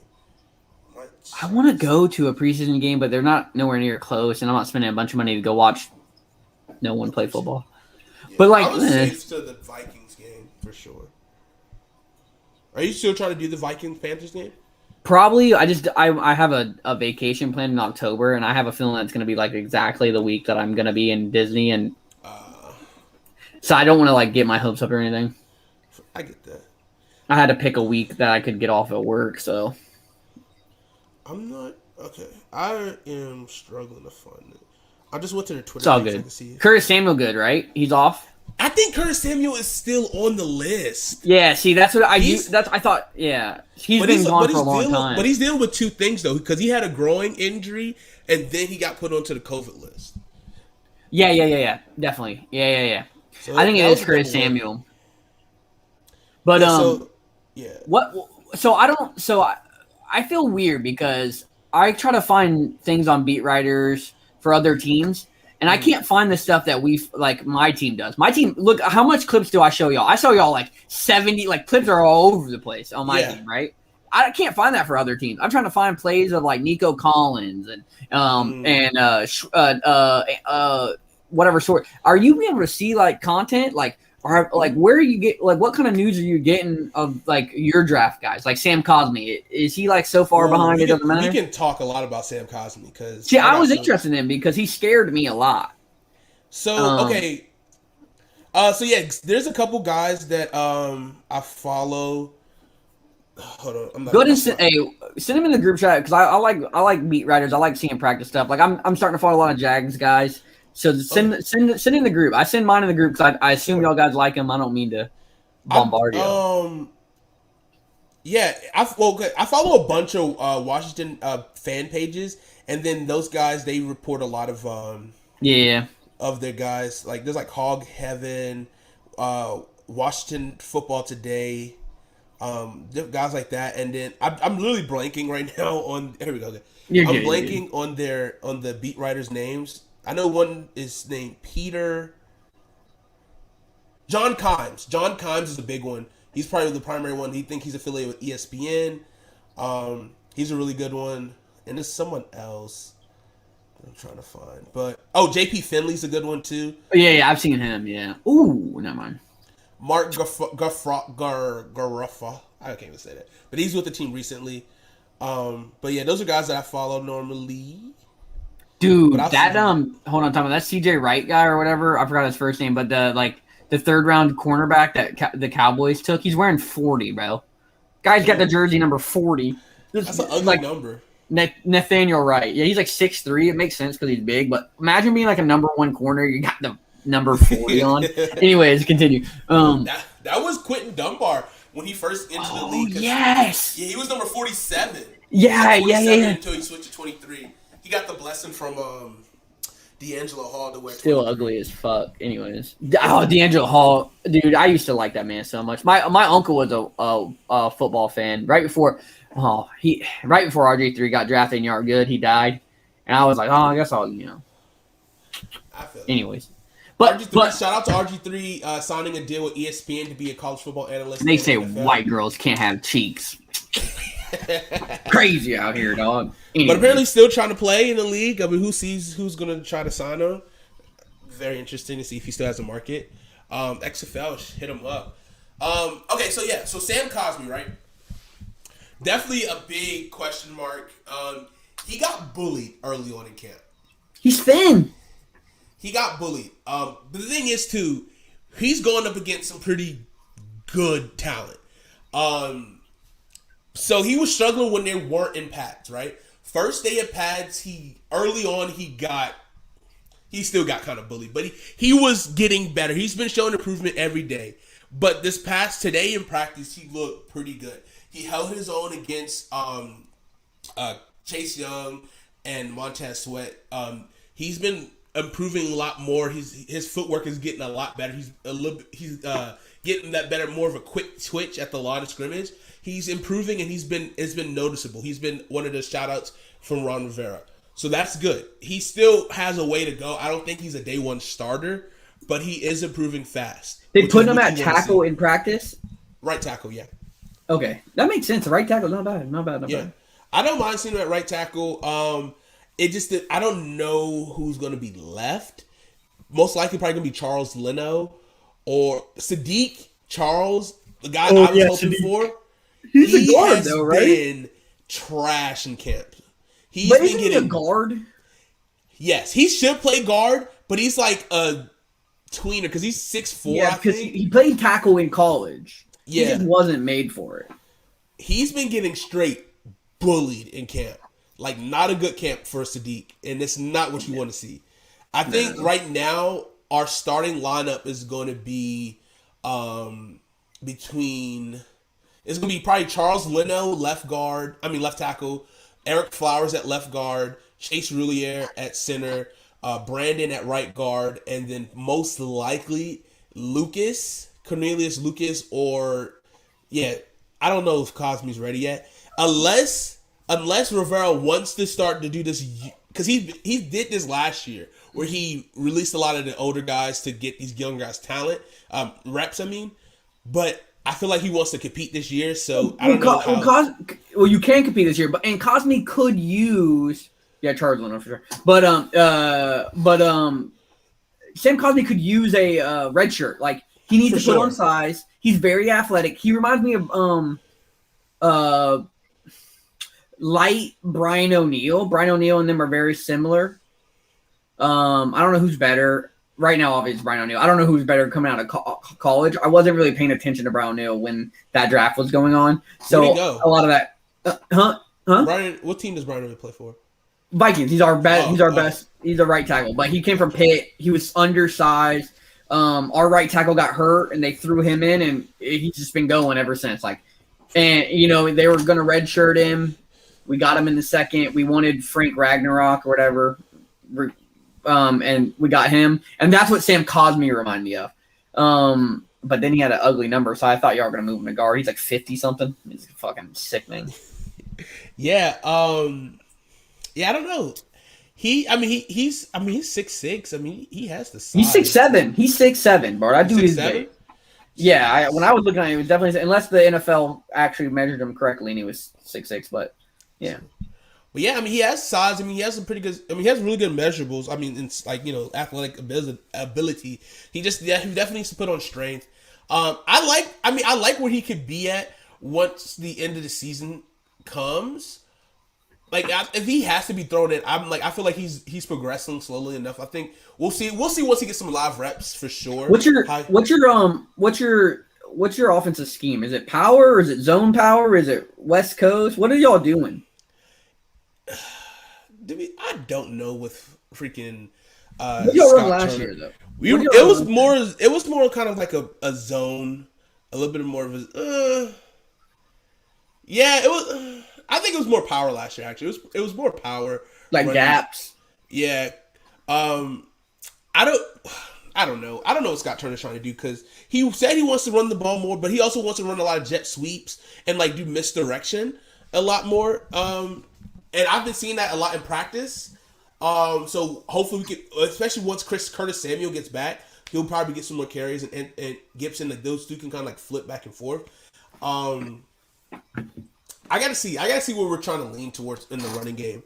I want to go to a preseason game, but they're not nowhere near close, and I'm not spending a bunch of money to go watch no one play football. Yeah, but like, I was safe to the Vikings game for sure. Are you still trying to do the Vikings-Panthers game? Probably. I have a vacation planned in October, and I have a feeling that's going to be like exactly the week that I'm going to be in Disney, and so I don't want to like get my hopes up or anything. I get that. I had to pick a week that I could get off at work, so. I'm not okay. I am struggling to find it. I just went to their Twitter. It's all good. Curtis Samuel, good, right? He's off. I think Curtis Samuel is still on the list. Yeah, see, that's what I thought. Yeah, he's been gone for a long time. But he's dealing with two things though, because he had a growing injury, and then he got put onto the COVID list. Yeah, definitely. Yeah. So I think it is Curtis Samuel. But what? So I don't. So I feel weird because I try to find things on beat writers for other teams, and I can't find the stuff that my team does. My team, look, how much clips do I show y'all? I show y'all like 70, like clips are all over the place on my team, right? I can't find that for other teams. I'm trying to find plays of like Nico Collins and whatever sort. Are you able to see like content or like where you get like what kind of news are you getting of like your draft guys like Sam Cosmi? Is he like so far behind it doesn't matter? We can talk a lot about Sam Cosmi because I was interested in him because he scared me a lot. So okay, so yeah, there's a couple guys that I follow. Hold on, I'm not go ahead and send him in the group chat because I like beat writers. I like seeing practice stuff. Like I'm starting to follow a lot of Jags guys. So send in the group. I send mine in the group because I assume y'all guys like him. I don't mean to bombard you. Yeah, I follow a bunch of Washington fan pages, and then those guys they report a lot of of their guys. Like there's like Hog Heaven, Washington Football Today, guys like that. And then I'm literally blanking right now on. Here we go. Okay. I'm blanking on the beat writers' names. I know one is named Peter. John Kimes. John Kimes is a big one. He's probably the primary one. He's affiliated with ESPN. He's a really good one. And there's someone else. I'm trying to find, but JP Finley's a good one too. Yeah, I've seen him. Yeah. Ooh, never mind. Mark Garuffa. I can't even say that, but he's with the team recently. But yeah, those are guys that I follow normally. Dude, that hold on, Tom. That CJ Wright guy or whatever. I forgot his first name, but the third round cornerback that the Cowboys took. He's wearing 40, bro. Guy's got the jersey number 40. That's an ugly number. Nathaniel Wright. Yeah, he's like 6'3". It makes sense because he's big, but imagine being like a number 1 corner. You got the number 40 on. Anyways, continue. That was Quentin Dunbar when he first entered the league. Yes. Yeah, he was number 47. Yeah. Until he switched to 23. He got the blessing from D'Angelo Hall to wear. Still 23. ugly as fuck. Anyways, D'Angelo Hall, dude, I used to like that man so much. My uncle was a football fan. Right before RG3 got drafted in Yard Good, he died, and I was like, I guess I'll I feel it. Anyways, but shout out to RG3 signing a deal with ESPN to be a college football analyst. They say white girls can't have cheeks. Crazy out here, dog. Anyway. But apparently still trying to play in the league. I mean, who's going to try to sign him? Very interesting to see if he still has a market. XFL, hit him up. Okay, so Sam Cosmi, right? Definitely a big question mark. He got bullied early on in camp. He's thin. He got bullied. But the thing is, too, he's going up against some pretty good talent. So he was struggling when they weren't in pads, right? First day of pads, early on he still got kind of bullied, but he was getting better. He's been showing improvement every day. But today in practice, he looked pretty good. He held his own against Chase Young and Montez Sweat. He's been improving a lot more. His footwork is getting a lot better. He's getting that better, more of a quick twitch at the line of scrimmage. He's improving, and it's been noticeable. He's been one of the shout-outs from Ron Rivera. So that's good. He still has a way to go. I don't think he's a day one starter, but he is improving fast. They put him at tackle in practice? Right tackle, yeah. Okay. That makes sense. Right tackle, not bad. I don't mind seeing him at right tackle. It just that I don't know who's going to be left. Most likely probably going to be Charles Leno or Sadiq Charles, the guy I was hoping Sadiq. for. He's a guard, though, right? Been trash in camp. But isn't he a guard? Yes, he should play guard, but he's like a tweener because he's 6'4". Yeah, because he played tackle in college. Yeah. He just wasn't made for it. He's been getting straight bullied in camp. Like, not a good camp for Sadiq, and it's not what you want to see. I think right now our starting lineup is going to be it's going to be probably Charles Leno, left tackle, Eric Flowers at left guard, Chase Roulier at center, Brandon at right guard, and then most likely Cornelius Lucas, or I don't know if Cosmi's ready yet. Unless Rivera wants to start to do this, because he did this last year where he released a lot of the older guys to get these young guys reps. But I feel like he wants to compete this year, so I don't know how. You can compete this year, and Cosmi could use Charles Leno for sure. But Sam Cosmi could use a red shirt. Like, he needs to put on size. He's very athletic. He reminds me of light Brian O'Neill. Brian O'Neill and them are very similar. I don't know who's better. Right now, obviously, Brian O'Neill. I don't know who's better coming out of college. I wasn't really paying attention to Brian O'Neill when that draft was going on. So a lot of that. Brian, what team does Brian O'Neill play for? Vikings. He's our best. He's our best. He's a right tackle, but he came from Pitt. He was undersized. Our right tackle got hurt, and they threw him in, and he's just been going ever since. They were gonna redshirt him. We got him in the second. We wanted Frank Ragnarok or whatever. And we got him. And that's what Sam Cosmi reminded me of. But then he had an ugly number, so I thought y'all were going to move him to guard. He's like 50-something. He's fucking sickening. Yeah. I don't know. He's 6'6". He has the size. He's 6'7". He's 6'7", bro. That dude is big. Yeah, when I was looking at it, it was definitely, unless the NFL actually measured him correctly and he was 6'6", but yeah. But yeah, I mean, he has size. I mean, he has some pretty good. I mean, he has really good measurables. I mean, it's like athletic ability. He definitely needs to put on strength. I like where he could be at once the end of the season comes. Like if he has to be thrown in, I feel like he's progressing slowly enough. I think we'll see once he gets some live reps for sure. What's your offensive scheme? Is it power? Or is it zone power? Is it West Coast? What are y'all doing? I don't know with freaking. What y'all run last year though? It was more kind of like a zone, a little bit more of a. Yeah, it was. I think it was more power last year. Actually, it was more power. Like running. gaps. Yeah. I don't know. I don't know what Scott Turner's trying to do because he said he wants to run the ball more, but he also wants to run a lot of jet sweeps and like do misdirection a lot more. And I've been seeing that a lot in practice. So hopefully we can, especially once Curtis Samuel gets back, he'll probably get some more carries and Gibson, like those two can kind of like flip back and forth. I gotta see where we're trying to lean towards in the running game.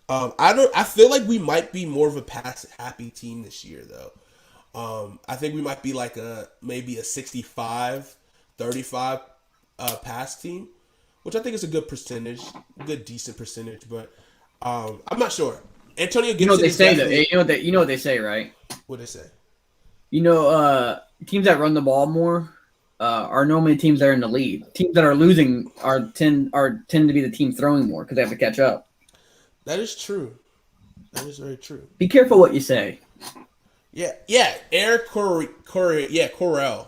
I feel like we might be more of a pass happy team this year though. I think we might be like maybe a 65-35 pass team, which I think is a good percentage, decent percentage, but I'm not sure. Antonio Gibson. You know what they say though. You know what they say, right? What they say? Teams that run the ball more are normally teams that are in the lead. Teams that are losing tend to be the team throwing more because they have to catch up. That is true. That is very true. Be careful what you say. Yeah. Eric Correll.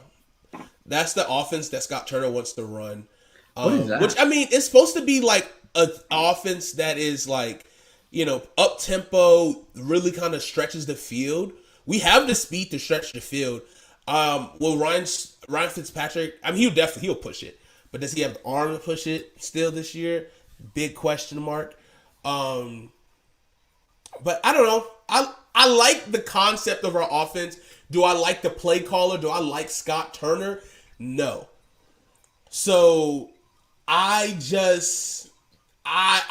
That's the offense that Scott Turner wants to run. What is that? Which I mean, it's supposed to be like an offense that is like, up tempo, really kind of stretches the field. We have the speed to stretch the field. Well, Ryan Fitzpatrick, I mean, he'll push it, but does he have the arm to push it still this year? Big question mark. But I don't know. I like the concept of our offense. Do I like the play caller? Do I like Scott Turner? No. So I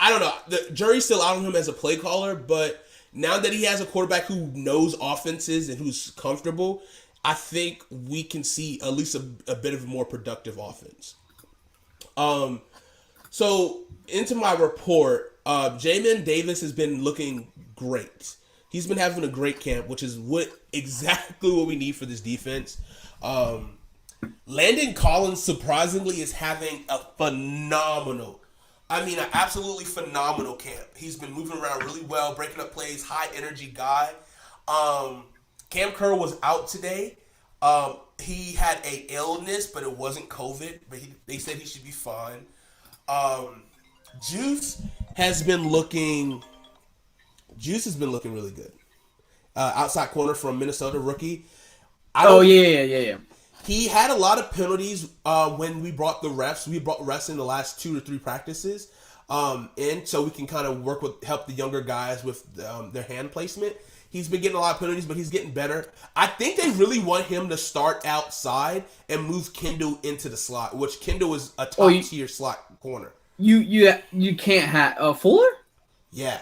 don't know. The jury's still out on him as a play caller, but now that he has a quarterback who knows offenses and who's comfortable, I think we can see at least a bit of a more productive offense. So into my report, Jamin Davis has been looking great. He's been having a great camp, which is exactly what we need for this defense. Landon Collins, surprisingly, is having an absolutely phenomenal camp. He's been moving around really well, breaking up plays, high energy guy. Cam Kerr was out today. He had an illness, but it wasn't COVID. But they said he should be fine. Juice has been looking really good. Outside corner from Minnesota rookie. Yeah. He had a lot of penalties when we brought the refs. We brought refs in the last 2 to 3 practices, and so we can kind of help the younger guys with their hand placement. He's been getting a lot of penalties, but he's getting better. I think they really want him to start outside and move Kendall into the slot, which Kendall is a top tier slot corner. You can't have Fuller? Yeah.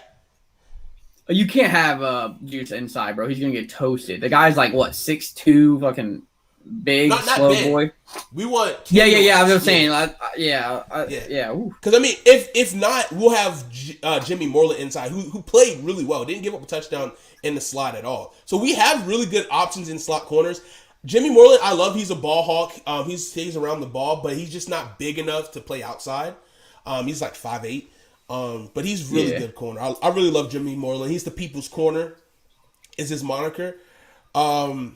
You can't have Juice inside, bro. He's gonna get toasted. The guy's like what 6'2", fucking big, not slow big. Boy. We want. Yeah. I'm just saying. Yeah. Because I mean, if not, we'll have Jimmy Moreland inside, who played really well. Didn't give up a touchdown in the slot at all. So we have really good options in slot corners. Jimmy Moreland, I love. He's a ball hawk. He stays around the ball, but he's just not big enough to play outside. He's like 5'8". But he's really good corner. I really love Jimmy Moreland. He's the people's corner, is his moniker. I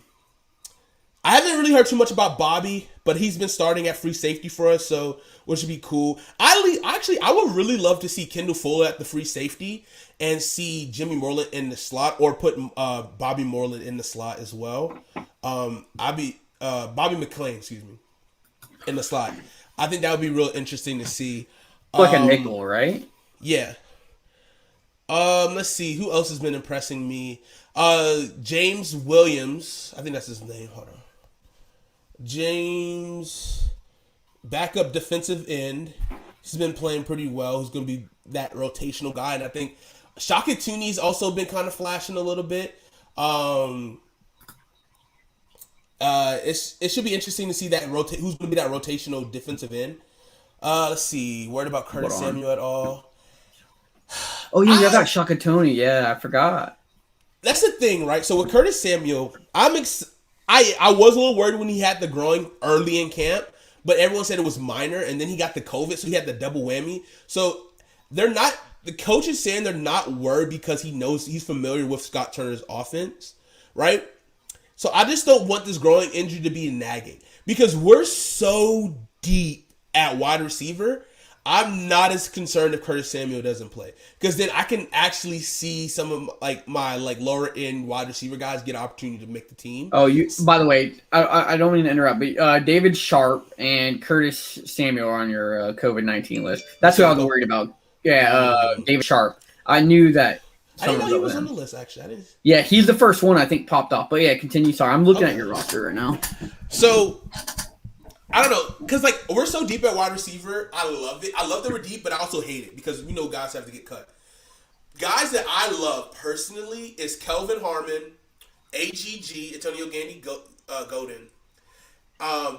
haven't really heard too much about Bobby, but he's been starting at free safety for us, so which would be cool. I would really love to see Kendall Fuller at the free safety and see Jimmy Moreland in the slot, or put Bobby Moreland in the slot as well. Bobby McClain, in the slot. I think that would be real interesting to see. Like a nickel, right? Yeah. Let's see who else has been impressing me. James Williams, I think that's his name. Hold on. James, backup defensive end. He's been playing pretty well. He's going to be that rotational guy. And I think Shaka Tooney's also been kind of flashing a little bit. It should be interesting to see that who's going to be that rotational defensive end. Let's see. Worried about Curtis Samuel at all? Oh yeah, you got Shaka Tony. Yeah, I forgot. That's the thing, right? So with Curtis Samuel, I was a little worried when he had the groin early in camp, but everyone said it was minor, and then he got the COVID, so he had the double whammy. So the coach is saying they're not worried because he knows he's familiar with Scott Turner's offense, right? So I just don't want this growing injury to be nagging because we're so deep at wide receiver. I'm not as concerned if Curtis Samuel doesn't play because then I can actually see some of my lower end wide receiver guys get an opportunity to make the team. Oh, by the way, I don't mean to interrupt, but David Sharp and Curtis Samuel are on your COVID-19 list. That's who I was worried about. Yeah, David Sharp. I knew that. I didn't know he was on the list, actually. Yeah, he's the first one I think popped off. But yeah, continue. Sorry, I'm looking at your roster right now. So I don't know, because we're so deep at wide receiver. I love it. I love that we're deep, but I also hate it because we know guys have to get cut. Guys that I love personally is Kelvin Harmon, AGG, Antonio Gandy Godin.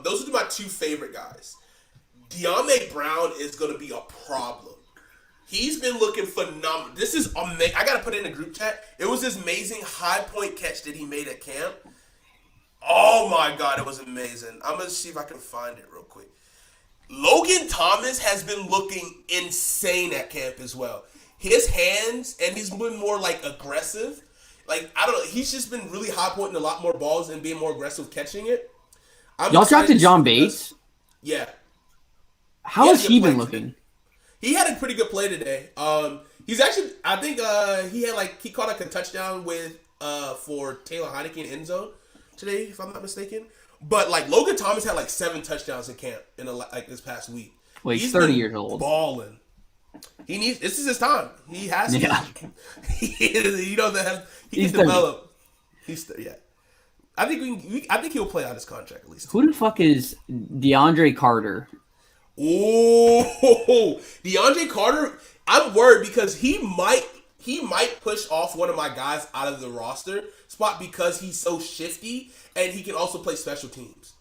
Those are my two favorite guys. De'Ami Brown is going to be a problem. He's been looking phenomenal. This is amazing. I got to put it in the group chat. It was this amazing high point catch that he made at camp. Oh my God, it was amazing. I'm going to see if I can find it real quick. Logan Thomas has been looking insane at camp as well. His hands, and he's been more aggressive. I don't know. He's just been really high pointing a lot more balls and being more aggressive catching it. Y'all drafted John Bates? Yeah. How has he been looking? He had a pretty good play today. He's actually, I think he caught a touchdown for Taylor Heineke in end zone today, if I'm not mistaken. But Logan Thomas had 7 touchdowns in camp in this past week. Well, he's 30 years old. Balling. This is his time. He has to. Yeah. He can develop. I think he'll play out his contract at least. Who the fuck is DeAndre Carter? Oh, DeAndre Carter. I'm worried because he might push off one of my guys out of the roster spot because he's so shifty and he can also play special teams.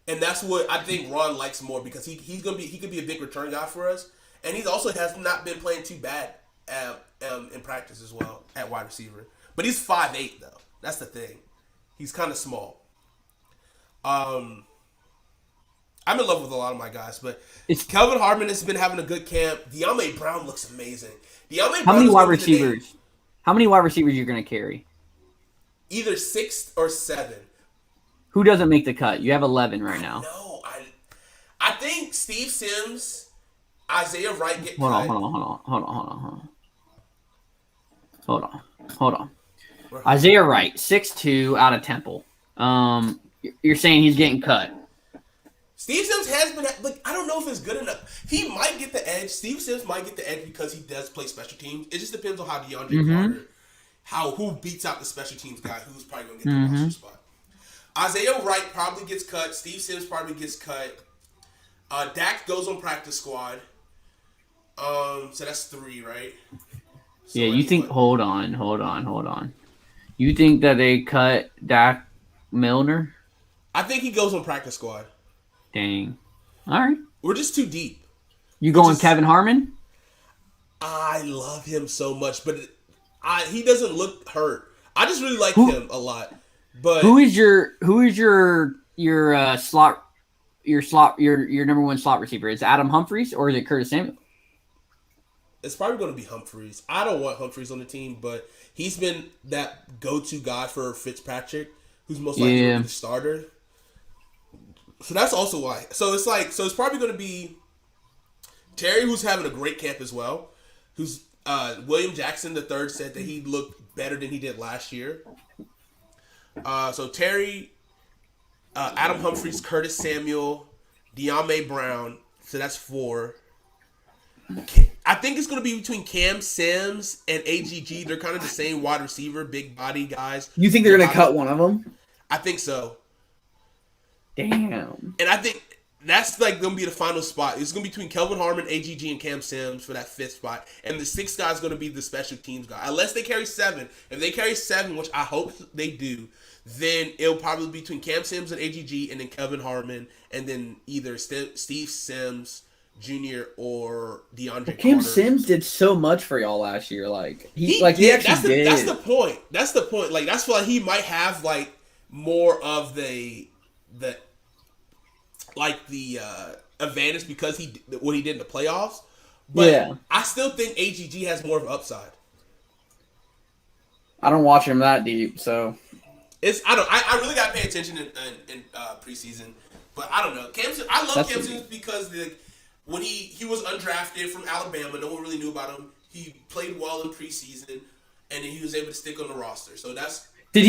And that's what I think Ron likes more because he could be a big return guy for us. And he also has not been playing too bad in practice as well at wide receiver. But he's 5'8" though. That's the thing. He's kind of small. I'm in love with a lot of my guys, but Kelvin Harmon has been having a good camp. De'Ami Brown looks amazing. How many wide receivers? How many wide receivers you're going to carry? Either 6 or 7. Who doesn't make the cut? You have 11 right now. No, I think Steve Sims, Isaiah Wright get hold cut. Hold on. Isaiah Wright, 6'2", out of Temple. You're saying he's getting cut. Steve Sims has been, I don't know if it's good enough. He might get the edge. Steve Sims might get the edge because he does play special teams. It just depends on how DeAndre Carter, who beats out the special teams guy, who's probably going to get the roster spot. Isaiah Wright probably gets cut. Steve Sims probably gets cut. Dak goes on practice squad. So that's 3, right? So yeah, you think, hold on. You think that they cut Dak Milner? I think he goes on practice squad. Dang. All right. We're just too deep. You going Kevin Harmon? I love him so much, but he doesn't look hurt. I just really like him a lot. But who is your slot your number one slot receiver? Is it Adam Humphries or is it Curtis Samuel? It's probably going to be Humphries. I don't want Humphries on the team, but he's been that go-to guy for Fitzpatrick, who's most likely to be the starter. So that's also why. So it's probably going to be Terry, who's having a great camp as well. Who's William Jackson III said that he looked better than he did last year. So Terry, Adam Humphries, Curtis Samuel, De'Ami Brown. So that's 4. I think it's going to be between Cam Sims and AGG. They're kind of the same wide receiver, big body guys. You think they're going to cut one of them? I think so. Damn. And I think That's like gonna be the final spot. It's gonna be between Kelvin Harmon, AGG, and Cam Sims for that 5th spot, and the 6th guy is gonna be the special teams guy. Unless they carry 7. If they carry 7, which I hope they do, then it'll probably be between Cam Sims and AGG, and then Kelvin Harmon, and then either Steve Sims Jr. or DeAndre. Cam Carter. Sims did so much for y'all last year. Like he actually did. That's the point. That's the point. Like that's why he might have like more of the advantage because what he did in the playoffs. But yeah. I still think AGG has more of an upside. I don't watch him that deep, so I really got to pay attention in preseason. But I don't know. I love Cam Sims because when he was undrafted from Alabama, no one really knew about him. He played well in preseason, and then he was able to stick on the roster. So that's Did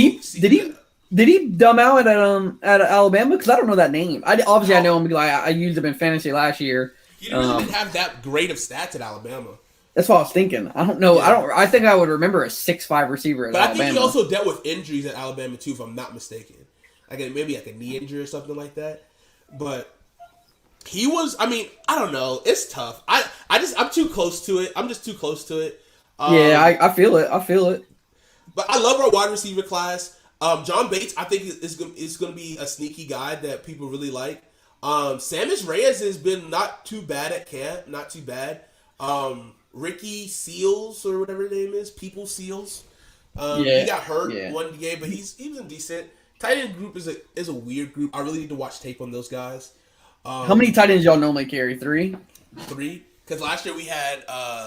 he dumb out at Alabama? Because I don't know that name. I know him because I used him in fantasy last year. He really didn't have that great of stats at Alabama. That's what I was thinking. I don't know. Yeah. I think I would remember a 6'5" receiver at Alabama. But I think he also dealt with injuries at Alabama too, if I'm not mistaken. Maybe like a knee injury or something like that. But he was. I mean, I don't know. It's tough. I'm too close to it. I'm just too close to it. I feel it. But I love our wide receiver class. John Bates, I think is going to be a sneaky guy that people really like. Samus Reyes has been not too bad at camp. Not too bad. Ricky Seals or whatever his name is, People Seals. He got hurt one game, but he's been decent. Tight end group is a weird group. I really need to watch tape on those guys. How many tight ends y'all normally carry? 3? 3. Because last year we had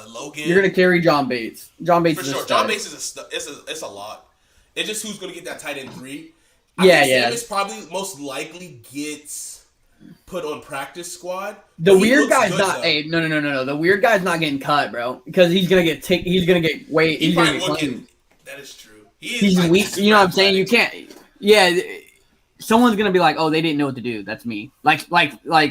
Logan. You're gonna carry John Bates. John Bates for is sure. a stud. John Bates is it's a lot. It's just who's gonna get that tight end 3. Samus probably most likely gets put on practice squad. The weird guy's not. Hey, no. The weird guy's not getting cut, bro, because he's gonna get He's gonna get weight. He's gonna get clean. That is true. He's weak. You know what I'm saying? You can't. Yeah, someone's gonna be like, "Oh, they didn't know what to do." That's me. Like,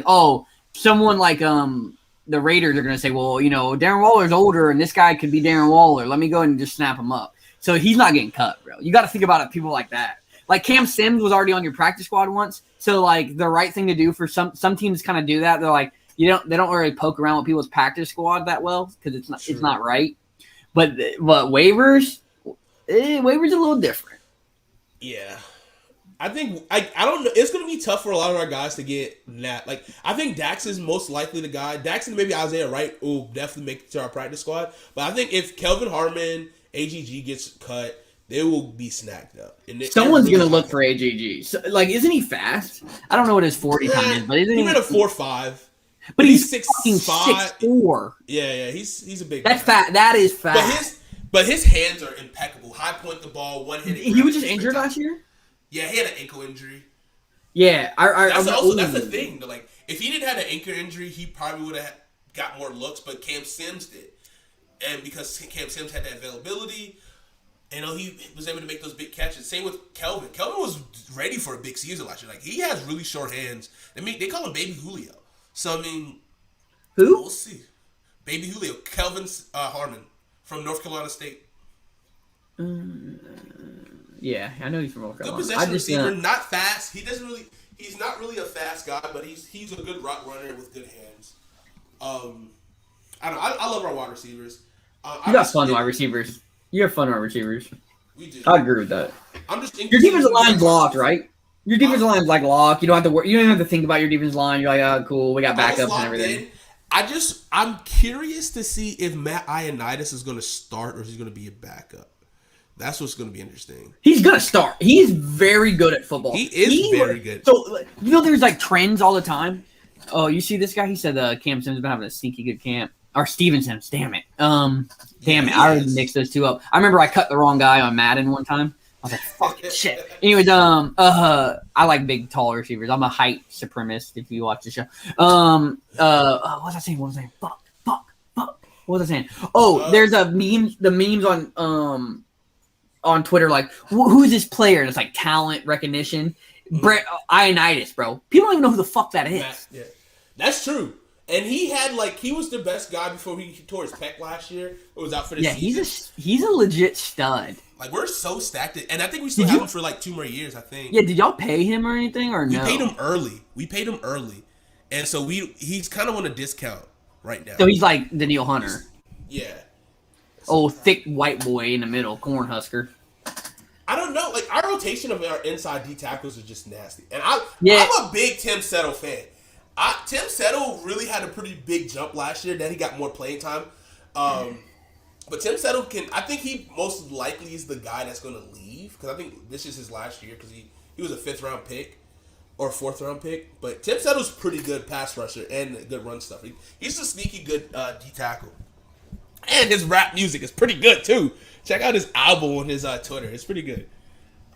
oh, someone like the Raiders are gonna say, "Well, Darren Waller's older, and this guy could be Darren Waller. Let me go and just snap him up." So he's not getting cut, bro. You got to think about it. People like that. Like Cam Sims was already on your practice squad once, so like the right thing to do for some teams kind of do that. They're like, they don't really poke around with people's practice squad that well because it's not right. But waivers, waivers a little different. Yeah, I think I don't know. It's gonna be tough for a lot of our guys to get that. Like I think Dax is most likely the guy. Dax and maybe Isaiah Wright will definitely make it to our practice squad. But I think if Kelvin Harmon, AGG gets cut, they will be snagged up. And someone's going to look for AGG. So, like, isn't he fast? I don't know what his 40 time is, but isn't he? He ran a 4.5. But he's 6'4". Yeah, he's a big guy. That's fat. That is fast. But his hands are impeccable. High point the ball, one hit. He was just injured last year? Yeah, he had an ankle injury. Yeah. That's the thing. Like, if he didn't have an ankle injury, he probably would have got more looks, but Cam Sims did. And because Cam Sims had that availability, he was able to make those big catches. Same with Kelvin. Kelvin was ready for a big season last year. Like, he has really short hands. They call him Baby Julio. So, who? We'll see. Baby Julio. Kelvin Harmon from North Carolina State. Yeah, I know he's from North Carolina. Good possession receiver, not fast. He's not really a fast guy, but he's a good route runner with good hands. I love our wide receivers. You got fun wide receivers. You have fun wide receivers. We do. I agree with that. Your defensive line's locked, right? Your defensive line's like locked. You don't have to work. You don't even have to think about your defensive line. You're like, oh, cool. We got backups and everything. I'm curious to see if Matt Ioannidis is going to start or if he's going to be a backup. That's what's going to be interesting. He's going to start. He's very good at football. He is very good. So, there's like trends all the time. Oh, you see this guy? He said Cam Sims has been having a sneaky good camp. Or Steven Sims. Damn it. I already mixed those two up. I remember I cut the wrong guy on Madden one time. I was like, fucking shit. Anyways, I like big, tall receivers. I'm a height supremacist if you watch the show. What was I saying? Fuck. What was I saying? Oh, there's the memes on Twitter, like, who's this player? And it's like talent recognition. Brett Ioannidis, bro. People don't even know who the fuck that is. Yeah. That's true. And he was the best guy before he tore his pec last year. It was out for the season. He's a legit stud. Like, we're so stacked. And I think we still have him for like 2 more years, I think. Yeah, did y'all pay him or anything or no? We paid him early. and so he's kind of on a discount right now. So he's like Daniil Hunter, Yeah. old thick white boy in the middle, Cornhusker. I don't know. Like our rotation of our inside D tackles are just nasty, and Yeah. I'm a big Tim Settle fan. Tim Settle really had a pretty big jump last year. Then he got more playing time. But Tim Settle I think he most likely is the guy that's going to leave because I think this is his last year because he was a 5th round pick or 4th round pick. But Tim Settle's pretty good pass rusher and good run stuff. He's a sneaky good D tackle. And his rap music is pretty good too. Check out his album on his Twitter. It's pretty good.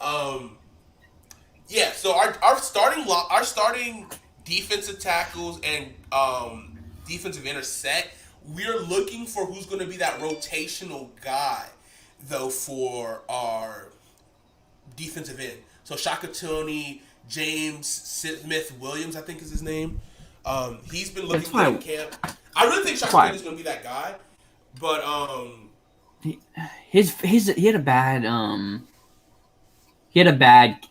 Yeah, so our starting defensive tackles and defensive intersect, we're looking for who's going to be that rotational guy, though, for our defensive end. So Shaka Toney, James Smith Williams, I think is his name. He's been looking good in camp. I really think Shaka Toney is going to be that guy, but he had a bad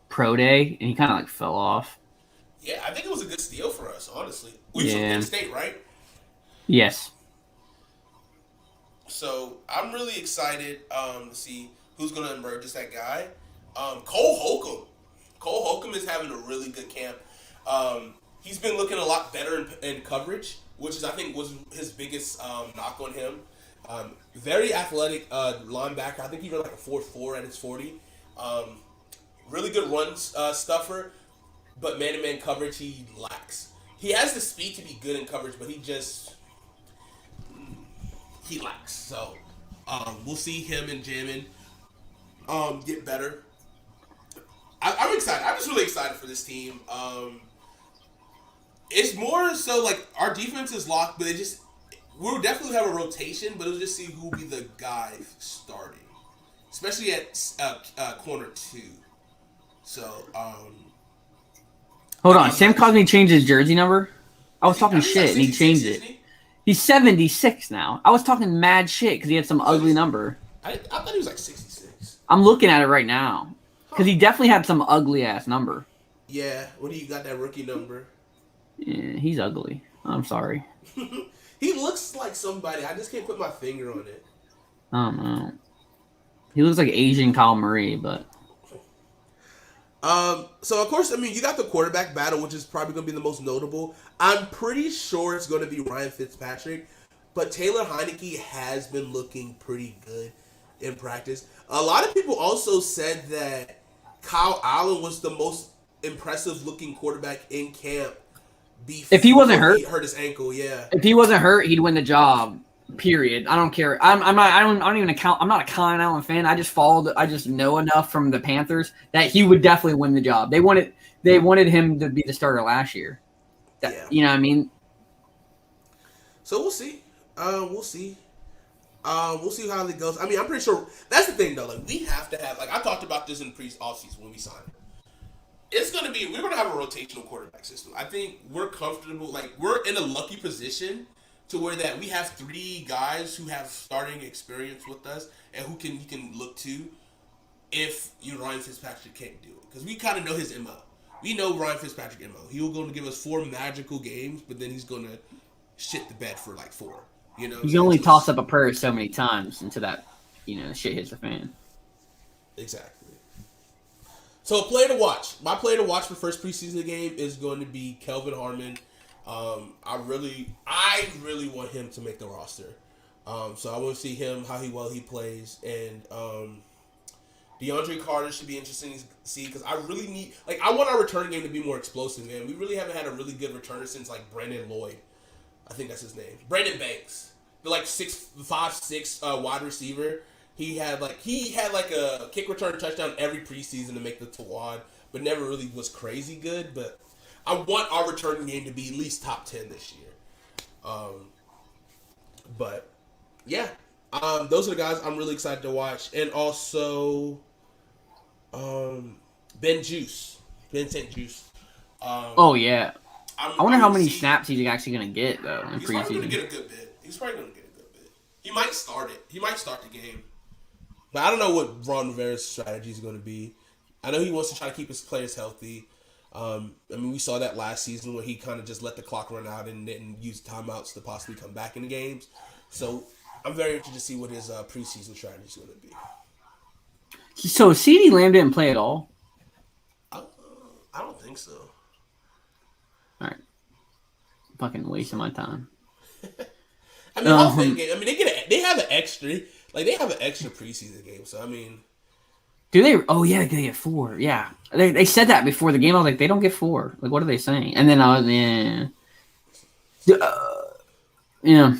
pro day and he kind of like fell off. Yeah, I think it was a good steal for us, honestly. We from Penn State, right? Yes. So I'm really excited to see who's going to emerge as that guy. Cole Holcomb. Cole Holcomb is having a really good camp. He's been looking a lot better in coverage, which is I think was his biggest knock on him. Very athletic linebacker. I think he ran like a 4.4 at his 40. Really good run stuffer, but man-to-man coverage he lacks. He has the speed to be good in coverage, but he lacks. So we'll see him and Jamin get better. I'm excited. I'm just really excited for this team. It's more so like our defense is locked, but we'll definitely have a rotation, but it'll just see who'll be the guy starting, especially at corner 2. So, hold on. Sam Cosme changed his jersey number. I was talking shit and he changed it. He's 76 now. I was talking mad shit because he had some ugly number. I thought he was like 66. I'm looking at it right now because he definitely had some ugly ass number. Yeah, when he got that rookie number. Yeah, he's ugly. I'm sorry. He looks like somebody. I just can't put my finger on it. I don't know. He looks like Asian Kyle Murray, but. So of course, I mean, you got the quarterback battle, which is probably going to be the most notable. I'm pretty sure it's going to be Ryan Fitzpatrick, but Taylor Heineke has been looking pretty good in practice. A lot of people also said that Kyle Allen was the most impressive looking quarterback in camp. If he wasn't hurt, he hurt his ankle. Yeah. If he wasn't hurt, he'd win the job. Period. I don't care. I'm not. I don't even account. I'm not a Kyle Allen fan. I just know enough from the Panthers that he would definitely win the job. They wanted him to be the starter last year. Yeah. You know what I mean? So we'll see. We'll see how it goes. I mean, I'm pretty sure that's the thing though. Like we have to have. Like I talked about this in offseason when we signed. We're gonna have a rotational quarterback system. I think we're comfortable. Like we're in a lucky position to where that we have 3 guys who have starting experience with us and who you can look to if Ryan Fitzpatrick can't do it. Because we kind of know his MO. We know Ryan Fitzpatrick MO. He's going to give us 4 magical games, but then he's going to shit the bed for like 4. You know, you can only toss up a prayer so many times until that shit hits the fan. Exactly. So a player to watch. My player to watch for first preseason game is going to be Kelvin Harmon. I really want him to make the roster. So I want to see him, how well he plays. And DeAndre Carter should be interesting to see because I really I want our return game to be more explosive, man. We really haven't had a really good returner since like Brandon Lloyd. I think that's his name. Brandon Banks. The 5'6" wide receiver. He had a kick return touchdown every preseason to make the Tawad, but never really was crazy good. But I want our returning game to be at least top 10 this year. But yeah, those are the guys I'm really excited to watch, and also Ben St. Juice. Oh yeah, I wonder how many snaps he's actually gonna get though in preseason. He's probably gonna get a good bit. He might start it. He might start the game. But I don't know what Ron Rivera's strategy is going to be. I know he wants to try to keep his players healthy. I mean, we saw that last season where he kind of just let the clock run out and didn't use timeouts to possibly come back in the games. So I'm very interested to see what his preseason strategy is going to be. So CeeDee Lamb didn't play at all? I don't think so. All right. Fucking wasting my time. I mean, Hall of Fame game. I mean, they have an extra preseason game. So I mean, do they? Oh yeah, they get 4. Yeah, they said that before the game. I was like, they don't get 4. Like, what are they saying? And then I was yeah.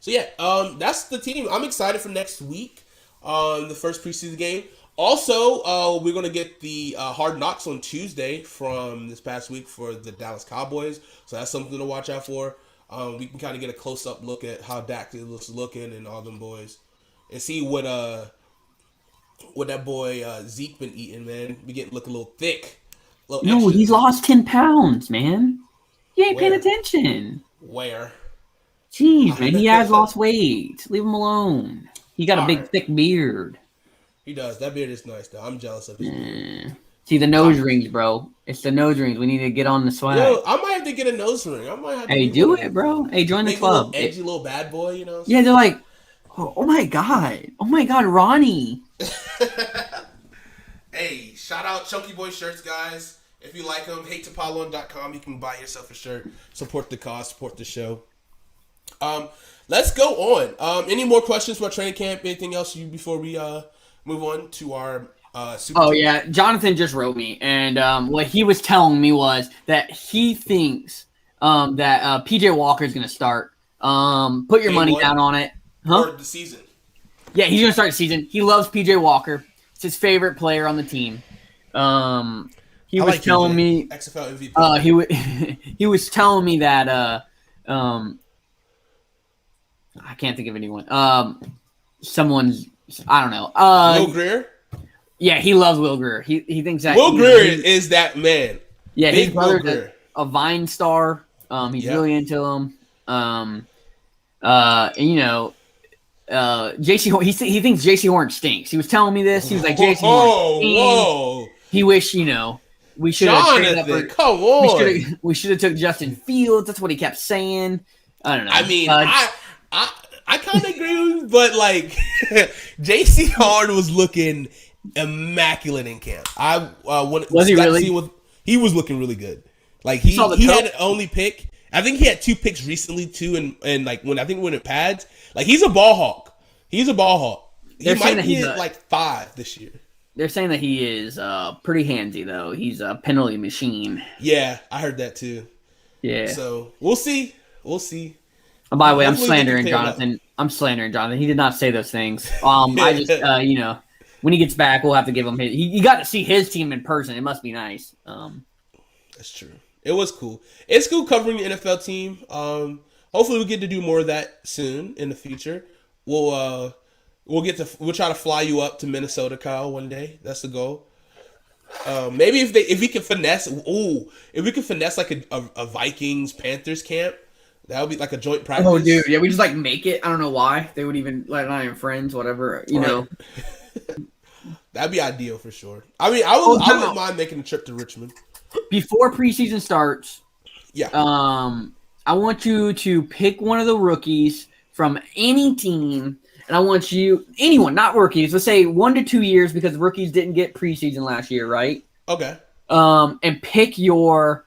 So yeah, that's the team. I'm excited for next week. The first preseason game. Also, we're gonna get the Hard Knocks on Tuesday from this past week for the Dallas Cowboys. So that's something to watch out for. We can kind of get a close up look at how Dak is looking and all them boys, and see what that boy Zeke been eating. Man, we look a little thick. No, he's lost 10 pounds, man. You ain't paying attention. Where? Jeez, man, he has lost weight. Leave him alone. He got a big, thick beard. He does. That beard is nice, though. I'm jealous of his beard. See, the nose rings, bro. It's the nose rings. We need to get on the swag. Yo, I might have to get a nose ring. Hey, do it, bro. Hey, join the club. A edgy little bad boy, you know? Yeah, they're like, oh my God. Oh my God, Ronnie. Hey, shout out Chunky Boy shirts, guys. If you like them, hatetopylon.com. You can buy yourself a shirt. Support the cause, support the show. Let's go on. Any more questions about training camp? Anything else before we move on to our super team? Yeah. Jonathan just wrote me, and what he was telling me was that he thinks that PJ Walker is going to start. Put your money down on it. Huh? Or the season. Yeah, he's going to start the season. He loves PJ Walker. It's his favorite player on the team. He was telling me XFL MVP. He was telling me that I can't think of anyone. Someone's, I don't know. Will Greer? Yeah, he loves Will Greer. He thinks that Will Greer is that man. Yeah, his brother's a Vine star. He's really into him. And you know, JC Horn, he thinks JC Horn stinks. He was telling me this. He was like, JC Horn stinks. Whoa. He wished, you know, we should have traded up for, come on. We should have took Justin Fields. That's what he kept saying. I don't know. I mean, I kind of agree with you, but like JC Horn was looking immaculate in camp. Was he really? He was looking really good. Like he had an only pick. I think he had 2 picks recently too, and like when it pads, like he's a ball hawk. He might be at like 5 this year. They're saying that he is pretty handsy though. He's a penalty machine. Yeah, I heard that too. Yeah. So we'll see. Oh, by the way, I'm slandering Jonathan. He did not say those things. I just you know, when he gets back, we'll have to give him his. He got to see his team in person. It must be nice. That's true. It was cool. It's cool covering the NFL team. Hopefully we get to do more of that soon in the future. We'll try to fly you up to Minnesota, Kyle, one day. That's the goal. Maybe if we can finesse like a Vikings Panthers camp, that would be like a joint practice. Oh, dude, yeah, we just like make it. I don't know why they would even like not even friends, whatever, you know. That'd be ideal for sure. I mean, I wouldn't mind making a trip to Richmond before preseason starts. Yeah. I want you to pick one of the rookies from any team, and I want anyone, not rookies. Let's say 1 to 2 years because rookies didn't get preseason last year, right? Okay. And pick your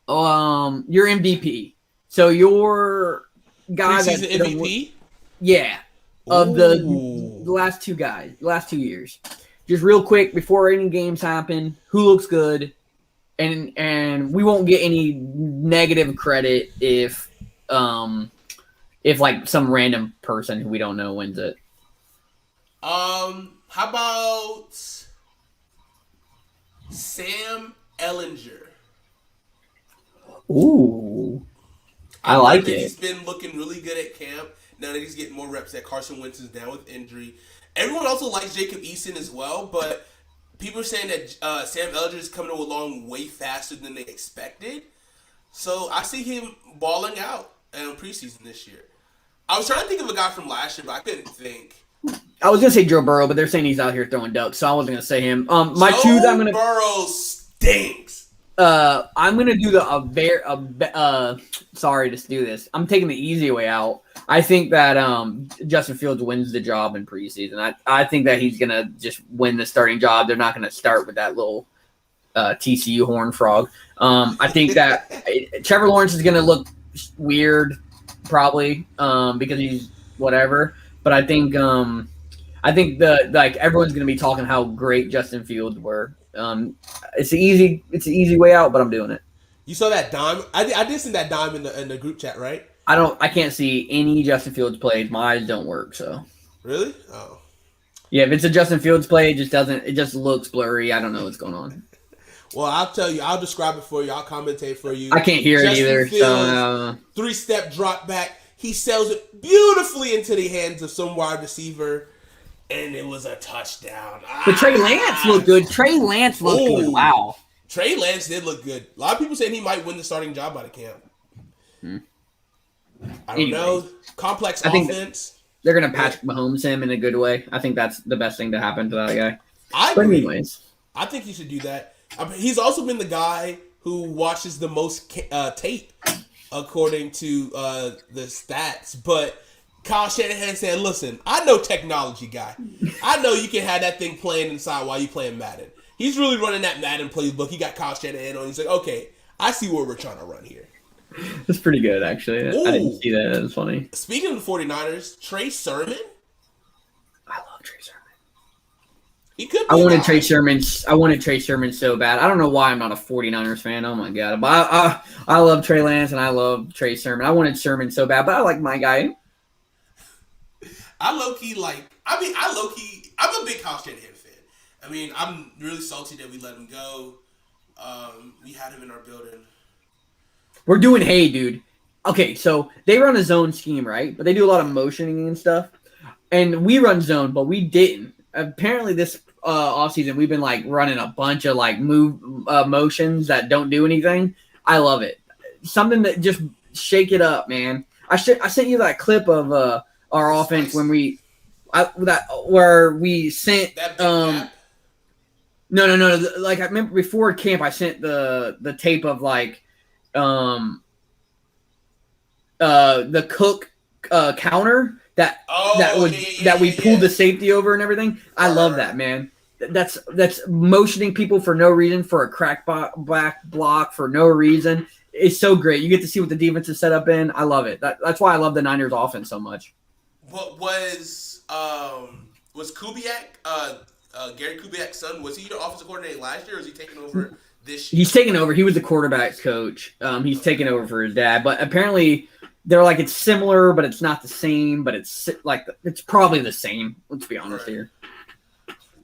MVP. So your guy that's MVP? Yeah. Of the last 2 guys, last 2 years. Just real quick before any games happen, who looks good, and we won't get any negative credit if like some random person who we don't know wins it. How about Sam Ellinger? Ooh. I like it. He's been looking really good at camp. Now that he's getting more reps, that Carson Wentz is down with injury. Everyone also likes Jacob Eason as well, but people are saying that Sam Ellinger is coming along way faster than they expected. So I see him balling out in preseason this year. I was trying to think of a guy from last year, but I couldn't think. I was gonna say Joe Burrow, but they're saying he's out here throwing ducks, so I wasn't gonna say him. My Joe two that I'm gonna Burrow stinks. I'm gonna do sorry to do this. I'm taking the easy way out. I think that Justin Fields wins the job in preseason. I think that he's gonna just win the starting job. They're not gonna start with that little TCU horn frog. I think that Trevor Lawrence is gonna look weird, probably because he's whatever. But I think everyone's gonna be talking how great Justin Fields were. It's an easy way out, but I'm doing it. You saw that dime? I did send that dime in the group chat, right? I can't see any Justin Fields plays. My eyes don't work, so. Really? Oh. Yeah, if it's a Justin Fields play, it just looks blurry. I don't know what's going on. Well, I'll tell you. I'll describe it for you. I'll commentate for you. I can't hear Justin it either. Fields, 3-step drop back. He sells it beautifully into the hands of some wide receiver, and it was a touchdown. But Trey Lance looked good. Trey Lance looked good. Wow. Trey Lance did look good. A lot of people saying he might win the starting job by the camp. I don't know. Complex offense. They're going to Patrick Mahomes him in a good way. I think that's the best thing to happen to that guy. I but agree. anyways. I think he should do that. He's also been the guy who watches the most tape, according to the stats. But Kyle Shanahan said, listen, I know technology, guy. I know you can have that thing playing inside while you playing Madden. He's really running that Madden playbook. He got Kyle Shanahan on. He's like, okay, I see what we're trying to run here. That's pretty good, actually. Ooh. I didn't see that. That's funny. Speaking of the 49ers, Trey Sermon. I love Trey Sermon. He could be I wanted Trey Sermon so bad. I don't know why I'm not a 49ers fan. Oh, my God. But I love Trey Lance, and I love Trey Sermon. I wanted Sermon so bad, but I like my guy. I'm a big Kyle Shanahan fan. I mean, I'm really salty that we let him go. We had him in our building. We're doing dude. Okay, so they run a zone scheme, right? But they do a lot of motioning and stuff. And we run zone, but we didn't. Apparently this offseason, we've been like running a bunch of like move motions that don't do anything. I love it. Something that just shake it up, man. I sent you that clip of our offense when where we sent No. Like I remember before camp, I sent the tape of like the Cook counter that we pulled the safety over and everything. I love that, man. That's motioning people for no reason, for a crack back block for no reason. It's so great. You get to see what the defense is set up in. I love it. That's why I love the Niners offense so much. What was Kubiak, Gary Kubiak's son? Was he your offensive coordinator last year, or is he taking over this year? He's taking over. He was the quarterback's coach. He's taking over for his dad. But apparently, they're like it's similar, but it's not the same. But it's like it's probably the same. Let's be honest here.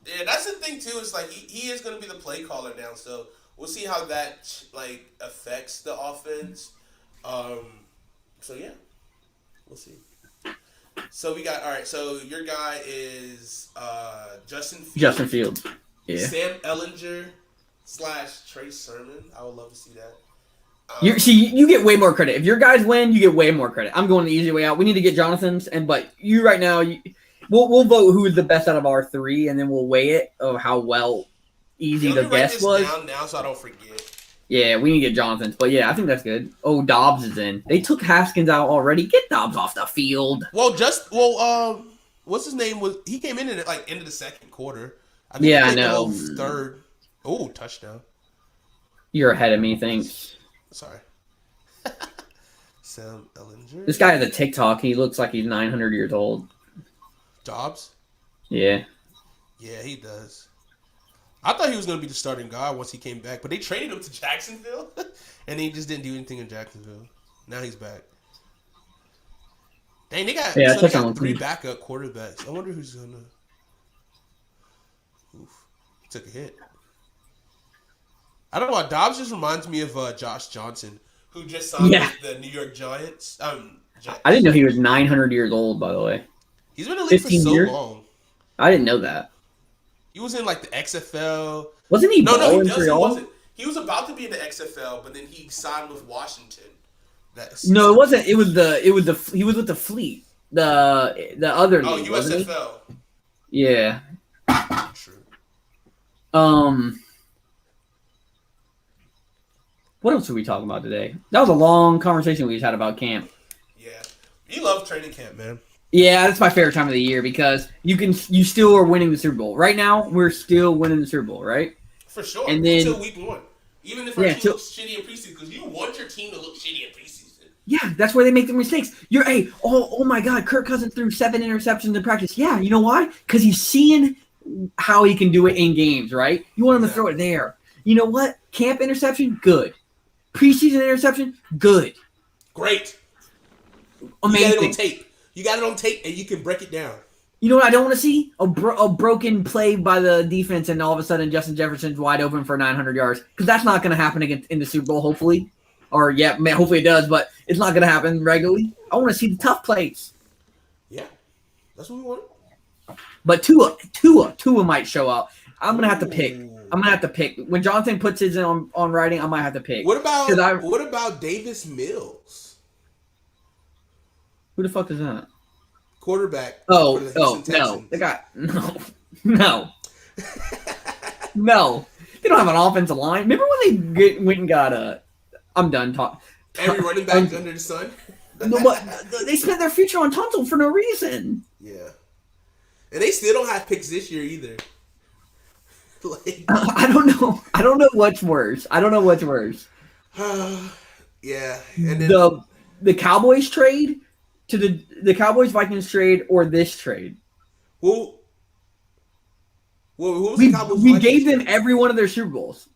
Yeah, that's the thing too. Is like he is going to be the play caller now, so we'll see how that like affects the offense. So yeah, we'll see. So we got all right. So your guy is Justin Fields. Justin Fields. Yeah. Sam Ellinger / Trey Sermon. I would love to see that. You get way more credit. If your guys win, you get way more credit. I'm going the easy way out. We need to get Jonathan's, but you right now, we'll vote who is the best out of our three, and then we'll weigh it of how easy the guess was. Down now so I don't forget. Yeah, we need to get Jonathan's, but yeah, I think that's good. Oh, Dobbs is in. They took Haskins out already. Get Dobbs off the field. What's his name? He came in at like end of the second quarter. I think I know. Third. Oh, touchdown. You're ahead of me, thanks. Sorry. Sam Ellinger. This guy has a TikTok. He looks like he's 900 years old. Dobbs? Yeah. Yeah, he does. I thought he was going to be the starting guy once he came back, but they traded him to Jacksonville, and he just didn't do anything in Jacksonville. Now he's back. Dang, they got 3 backup quarterbacks. I wonder who's going to... Oof. He took a hit. I don't know why. Dobbs just reminds me of Josh Johnson, who just signed with the New York Giants. I didn't know he was 900 years old, by the way. He's been in the league for so long. I didn't know that. He was in like the XFL. Wasn't he? No, he wasn't. He was about to be in the XFL, but then he signed with Washington. No, it wasn't. He was with the Fleet. The other league. USFL. Yeah. True. What else were we talking about today? That was a long conversation we just had about camp. Yeah. You love training camp, man. Yeah, that's my favorite time of the year because you still are winning the Super Bowl. Right now, we're still winning the Super Bowl, right? For sure. And then until week 1. Even if our team looks shitty in preseason, because you want your team to look shitty in preseason. Yeah, that's where they make the mistakes. Oh my God, Kirk Cousins threw 7 interceptions in practice. Yeah, you know why? Because he's seeing how he can do it in games, right? You want him to throw it there. You know what? Camp interception, good. Preseason interception, good. Great. Amazing. You got it on tape, and you can break it down. You know what I don't want to see? A broken play by the defense, and all of a sudden Justin Jefferson's wide open for 900 yards. Because that's not going to happen in the Super Bowl, hopefully. Or, yeah, man, hopefully it does, but it's not going to happen regularly. I want to see the tough plays. Yeah, that's what we want. But Tua might show up. I'm going to have to pick. I'm gonna have to pick when Jonathan puts his in on writing. I might have to pick. What about Davis Mills? Who the fuck is that? Quarterback. No, they got no. No, they don't have an offensive line. Remember when they went and got I'm done talking. Every running back under the sun. No, but they spent their future on Tunsil for no reason. Yeah, and they still don't have picks this year either. I don't know. I don't know what's worse. Yeah, and then the Cowboys trade to the Cowboys Vikings trade or this trade. Well, what was the Cowboys? We gave them every one of their Super Bowls.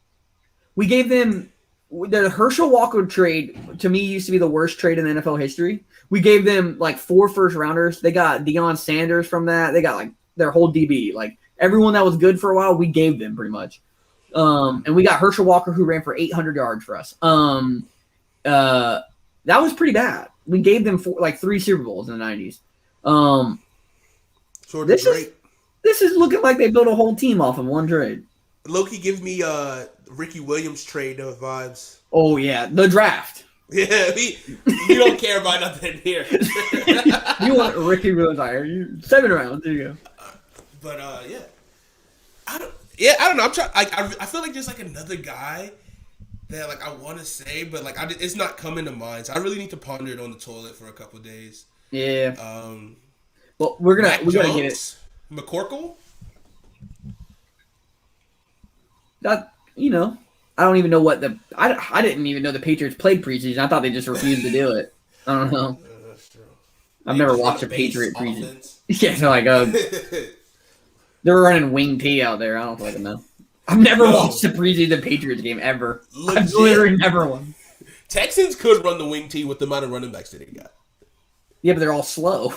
We gave them the Herschel Walker trade. To me, used to be the worst trade in NFL history. We gave them like 4 first rounders. They got Deion Sanders from that. They got like their whole DB. Like everyone that was good for a while, we gave them pretty much. And we got Herschel Walker who ran for 800 yards for us. That was pretty bad. We gave them 3 Super Bowls in the 90s. This is looking like they built a whole team off of one trade. Loki gives me Ricky Williams trade vibes. Oh yeah, the draft. Yeah, you don't care about nothing here. You want Ricky Williams? 7 rounds. There you go. But yeah, I don't know. I'm trying. I feel like there's like another guy that like I want to say, but like it's not coming to mind. So I really need to ponder it on the toilet for a couple of days. Yeah. Well, we're gonna get it. McCorkle. That I don't even know what I didn't even know the Patriots played preseason. I thought they just refused to do it. I don't know. That's true. I've never watched a Patriot preseason. Yeah, so like they're running wing T out there. I don't fucking know. I've never watched a preseason Patriots game ever. Legit. I've literally never won. Texans could run the wing T with the amount of running backs that they got. Yeah, but they're all slow.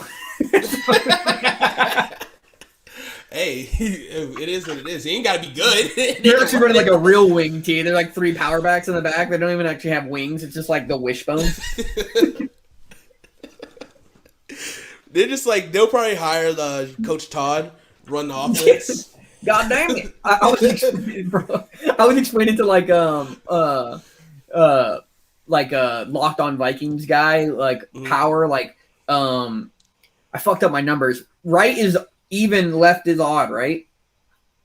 Hey, it is what it is. He ain't got to be good. They're actually running like a real wing T. They're like 3 power backs in the back. They don't even actually have wings. It's just like the wishbone. They're just like, they'll probably hire Coach Todd run the offense. God damn it! I was explaining, bro. I was explaining to like Locked On Vikings guy, power, I fucked up my numbers. Right is even, left is odd, right?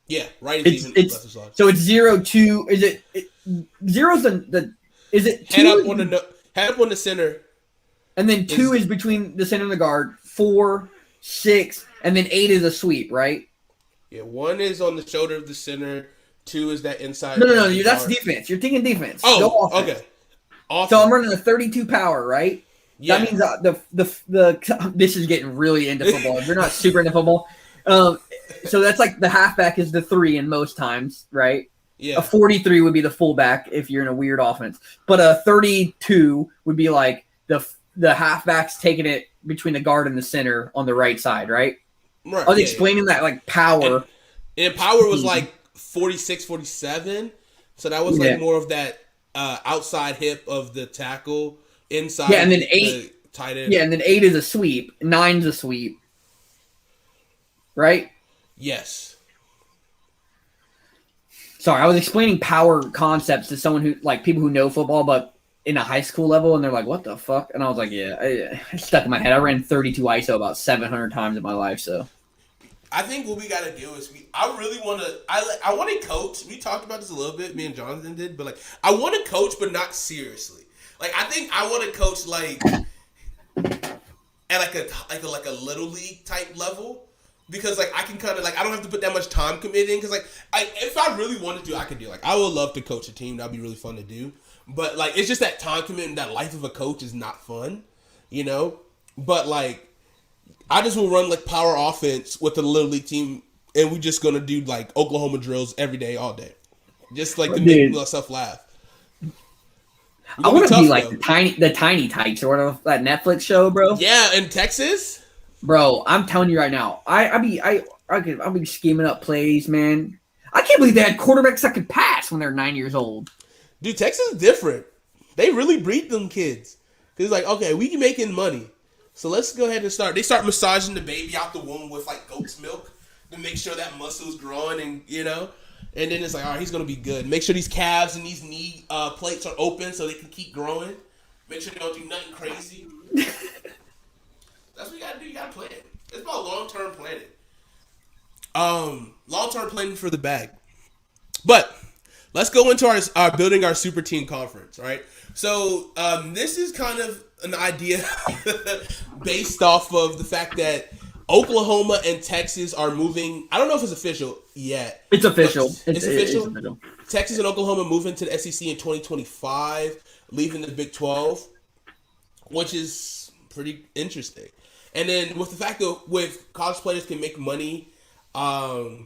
Yeah, right is even, left is odd. So it's 0-2. Is it zero's is it 2? Head up on the center. And then 2 is between the center and the guard. 4, 6, and then 8 is a sweep, right? Yeah, 1 is on the shoulder of the center. 2 is that inside. No, that's defense. You're thinking defense. Oh, okay. Awesome. So I'm running a 32 power, right? Yeah. That means the this is getting really into football. If you're not super into football, so that's like the halfback is the 3 in most times, right? Yeah. A 43 would be the fullback if you're in a weird offense, but a 32 would be like the halfback's taking it between the guard and the center on the right side, right? Right. I was explaining that like power. And power was like 46, 47. So that was like more of that outside hip of the tackle inside. Yeah, and then 8 tight end. Yeah, and then 8 is a sweep. 9's a sweep. Right? Yes. Sorry, I was explaining power concepts to someone who people who know football, but in a high school level, and they're like, "What the fuck?" And I was like, "Yeah, it stuck in my head. I ran 32 ISO about 700 times in my life." So I think what we got to do is I really want to. I want to coach. We talked about this a little bit. Me and Jonathan did, but like I want to coach, but not seriously. Like I think I want to coach like at like a little league type level because like I can kind of like I don't have to put that much time committing because like if I really wanted to I could do like I would love to coach a team. That'd be really fun to do. But like it's just that time commitment. That life of a coach is not fun, you know. But like. I just will run like power offense with the little league team, and we just gonna do like Oklahoma drills every day, all day, just like to make myself laugh. I want to be like the tiny types or whatever that Netflix show, bro. Yeah, in Texas, bro. I'm telling you right now, I'll be scheming up plays, man. I can't believe they had quarterbacks that could pass when they're 9 years old. Dude, Texas is different. They really breed them kids. Cause like, okay, we can making money. So let's go ahead and start. They start massaging the baby out the womb with like goat's milk to make sure that muscle is growing, and you know, and then it's like, all right, he's gonna be good. Make sure these calves and these knee plates are open so they can keep growing. Make sure they don't do nothing crazy. That's what you gotta do. You gotta plan. It's about long-term planning. Long-term planning for the bag. But let's go into our building our super team conference, right? So this is kind of an idea based off of the fact that Oklahoma and Texas are moving. I don't know if it's official yet. It's official. It's official. Texas and Oklahoma moving to the SEC in 2025, leaving the Big 12, which is pretty interesting. And then with the fact that with college players can make money, like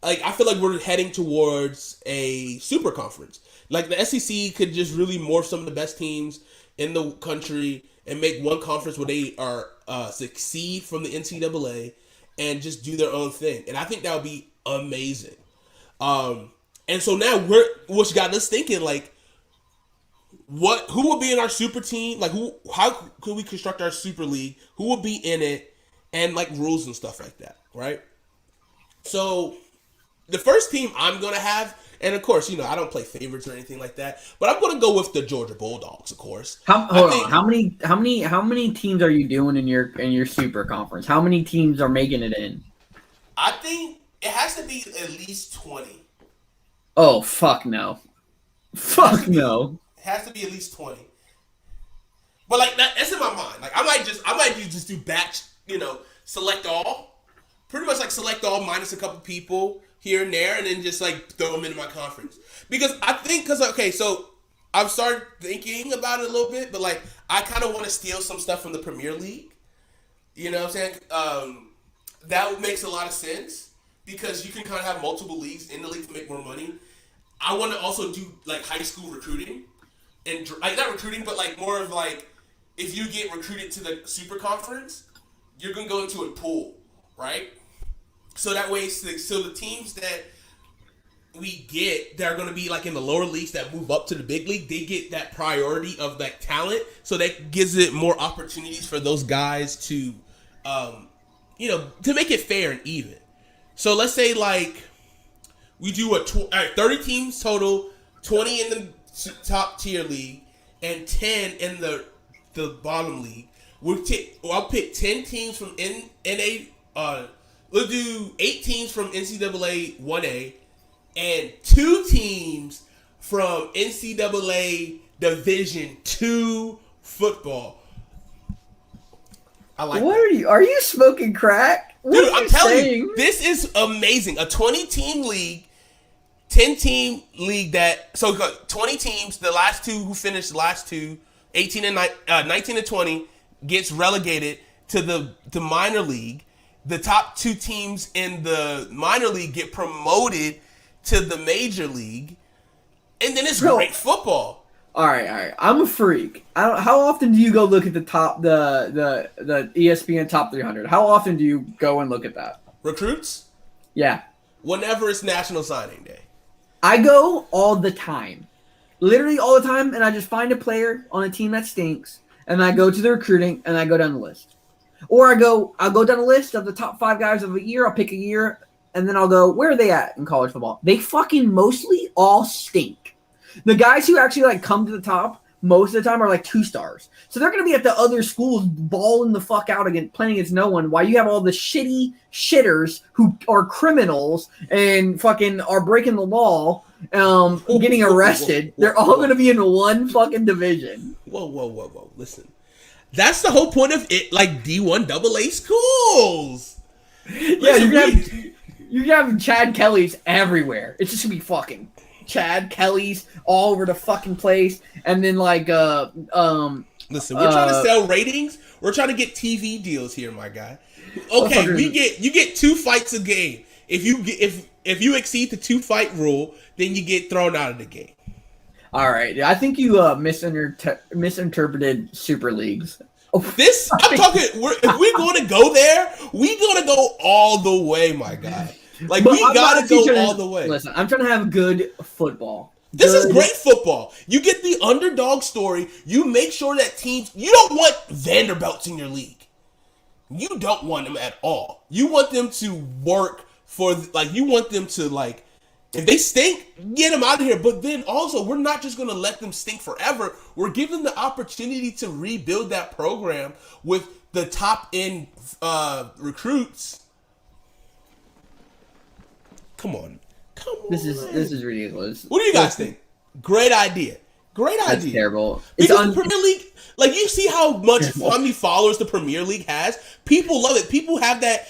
I feel like we're heading towards a super conference. Like the SEC could just really morph some of the best teams in the country and make one conference where they are succeed from the NCAA and just do their own thing. And I think that would be amazing. And so now which got us thinking like, who will be in our super team? Like how could we construct our super league? Who will be in it? And like rules and stuff like that, right? So the first team I'm gonna have. And of course, you know, I don't play favorites or anything like that, but I'm going to go with the Georgia Bulldogs, of course. How many teams are you doing in your super conference? How many teams are making it in? I think it has to be at least 20. Oh, fuck no. Fuck no. It has to be at least 20. But like that's in my mind. Like I might just do batch, you know, select all. Pretty much like select all minus a couple people here and there, and then just like throw them into my conference. Because I think, so I've started thinking about it a little bit, but like I kind of want to steal some stuff from the Premier League. You know what I'm saying? That makes a lot of sense because you can kind of have multiple leagues in the league to make more money. I want to also do like high school recruiting and like not recruiting, but like more of like if you get recruited to the super conference, you're gonna go into a pool, right? So that way, so the teams that we get that are going to be like in the lower leagues that move up to the big league, they get that priority of that talent. So that gives it more opportunities for those guys to, you know, to make it fair and even. So let's say like we do 30 teams total, 20 in the top tier league, and 10 in the bottom league. I'll pick 10 teams from NA. We'll do 8 teams from NCAA 1A and 2 teams from NCAA Division 2 football. I like what that. Are you smoking crack? What Dude, are I'm you telling saying? you, this is amazing. A 20-team league, 10-team league that... So 20 teams, the last two who finished the last two, 19 and 20, gets relegated to the minor league. The top 2 teams in the minor league get promoted to the major league, and then it's great football. All right. I'm a freak. How often do you go look at the ESPN Top 300? How often do you go and look at that? Recruits? Yeah. Whenever it's National Signing Day. I go all the time. Literally all the time, and I just find a player on a team that stinks, and I go to the recruiting, and I go down the list. Or I'll go down a list of the top 5 guys of a year. I'll pick a year, and then I'll go, where are they at in college football? They fucking mostly all stink. The guys who actually like come to the top, most of the time are like 2 stars. So they're going to be at the other schools balling the fuck out again, playing against no one, while you have all the shitty shitters who are criminals and fucking are breaking the law, getting arrested. They're all going to be in one fucking division. Whoa. Listen. That's the whole point of it, like D1 AA schools. Yeah, you're gonna have Chad Kellys everywhere. It's just gonna be fucking Chad Kellys all over the fucking place, and then like Listen, we're trying to sell ratings. We're trying to get TV deals here, my guy. Okay, you get 2 fights a game. If you exceed the 2 fight rule, then you get thrown out of the game. All right, I think you misinterpreted Super Leagues. I'm talking. If we're going to go there, we're going to go all the way, my guy. Like, we got to go all the way. Listen, I'm trying to have good football. This is great football. You get the underdog story. You make sure that teams. You don't want Vanderbilts in your league. You don't want them at all. You want them to work for. Like, you want them to, like. If they stink, get them out of here. But then also, we're not just going to let them stink forever. We're giving them the opportunity to rebuild that program with the top-end recruits. Come on. This is ridiculous. What do you guys think? Great idea. That's terrible. Because the Premier League, like, you see how many followers the Premier League has? People love it. People have that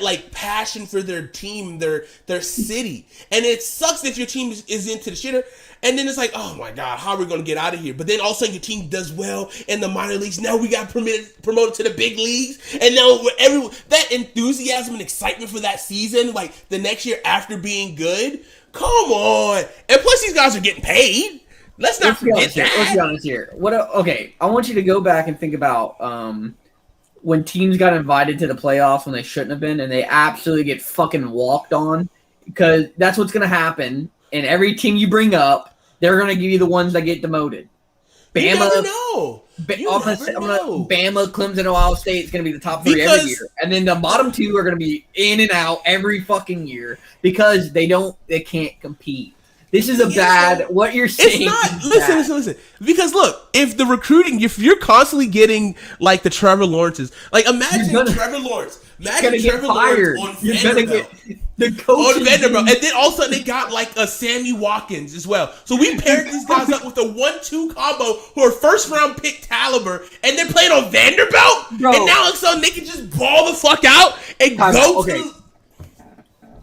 like passion for their team, their city. And it sucks if your team is into the shitter. And then it's like, oh my God, how are we going to get out of here? But then all of a sudden your team does well in the minor leagues. Now we got promoted to the big leagues. And now that enthusiasm and excitement for that season, like the next year after being good, come on. And plus these guys are getting paid. Let's forget that. Let's be honest here. Okay, I want you to go back and think about when teams got invited to the playoffs when they shouldn't have been, and they absolutely get fucking walked on, because that's what's going to happen. And every team you bring up, they're going to give you the ones that get demoted. Bama, you never know. Bama, Clemson, Ohio State is going to be the top 3 every year, and then the bottom 2 are going to be in and out every fucking year because they can't compete. This is what you're saying. It's not, listen. Because look, if you're constantly getting like the Trevor Lawrences, like imagine Trevor Lawrence. Imagine Trevor Lawrence on Vanderbilt. The coach on Vanderbilt. And then all of a sudden they got like a Sammy Watkins as well. So we paired these guys up with a 1-2 combo who are first round pick caliber, and they're playing on Vanderbilt? Bro. And now all of a sudden they can just ball the fuck out and go to...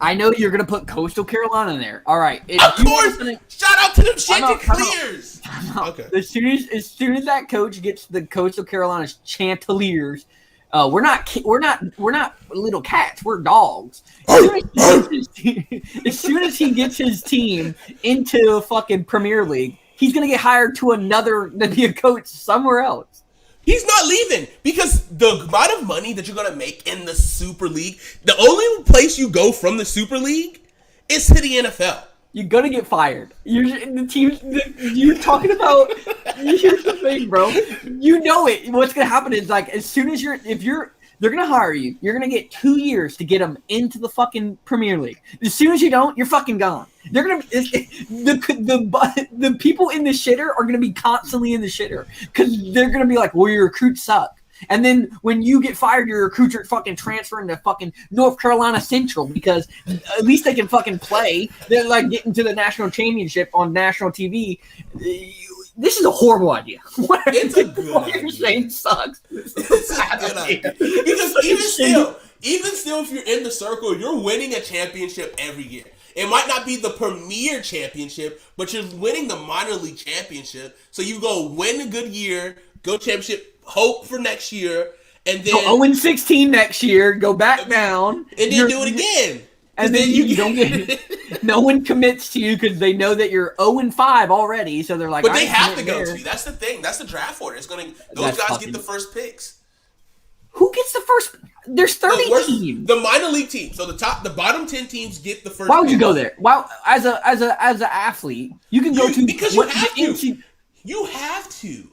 I know you're gonna put Coastal Carolina in there. All right, of course. Shout out to them Chanticleers. Okay. As soon as that coach gets the Coastal Carolina Chanticleers, we're not little cats. We're dogs. As soon as he gets his team into fucking Premier League, he's gonna get hired to be a coach somewhere else. He's not leaving because the amount of money that you're going to make in the Super League, the only place you go from the Super League is to the NFL. You're going to get fired. You're talking about, here's the thing, bro. You know it. What's going to happen is like, as soon as they're going to hire you, you're going to get 2 years to get them into the fucking Premier League. As soon as you don't, you're fucking gone. They're going to, the people in the shitter are going to be constantly in the shitter because they're going to be like, well, your recruits suck. And then when you get fired, your recruits are fucking transferring to fucking North Carolina Central because at least they can fucking play. They're like getting to the national championship on national TV. This is a horrible idea. It's a good what idea. You're saying sucks. It's a good idea. Because even still, if you're in the circle, you're winning a championship every year. It might not be the premier championship, but you're winning the minor league championship. So you go win a good year, go championship, hope for next year, and then go 0-16 next year, go back down, and then do it again. And then you don't get. No one commits to you because they know that you're 0-5 already. So they're like, but they have to go to you. That's the thing. That's the draft order. Those guys get the first picks. Who gets the first? There's 30 teams. The minor league team. So the bottom 10 teams get the first. Why would you go there? Well, as an athlete, you can go to because you have to. You have to.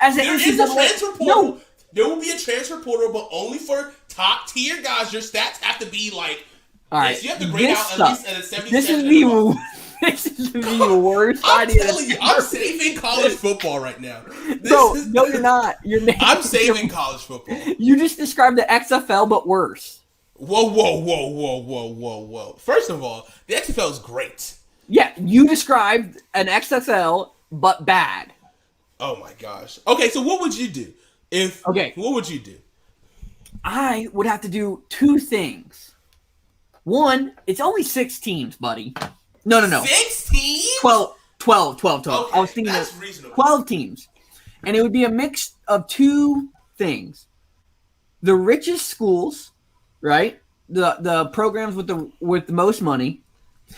There is a transfer portal. No. There will be a transfer portal, but only for top tier guys. Your stats have to be like. All right. You have to grade out at least at a 70. This is the worst I'm idea. telling you, I'm saving college football right now. No, you're not. I'm saving college football. You just described the XFL, but worse. Whoa. First of all, the XFL is great. Yeah, you described an XFL, but bad. Oh my gosh. Okay, so what would you do? What would you do? I would have to do two things. One, it's only 6 teams, buddy. No. 6 teams? 12. Okay, I was thinking that's of reasonable. 12 teams. And it would be a mix of two things. The richest schools, right? The programs with the most money,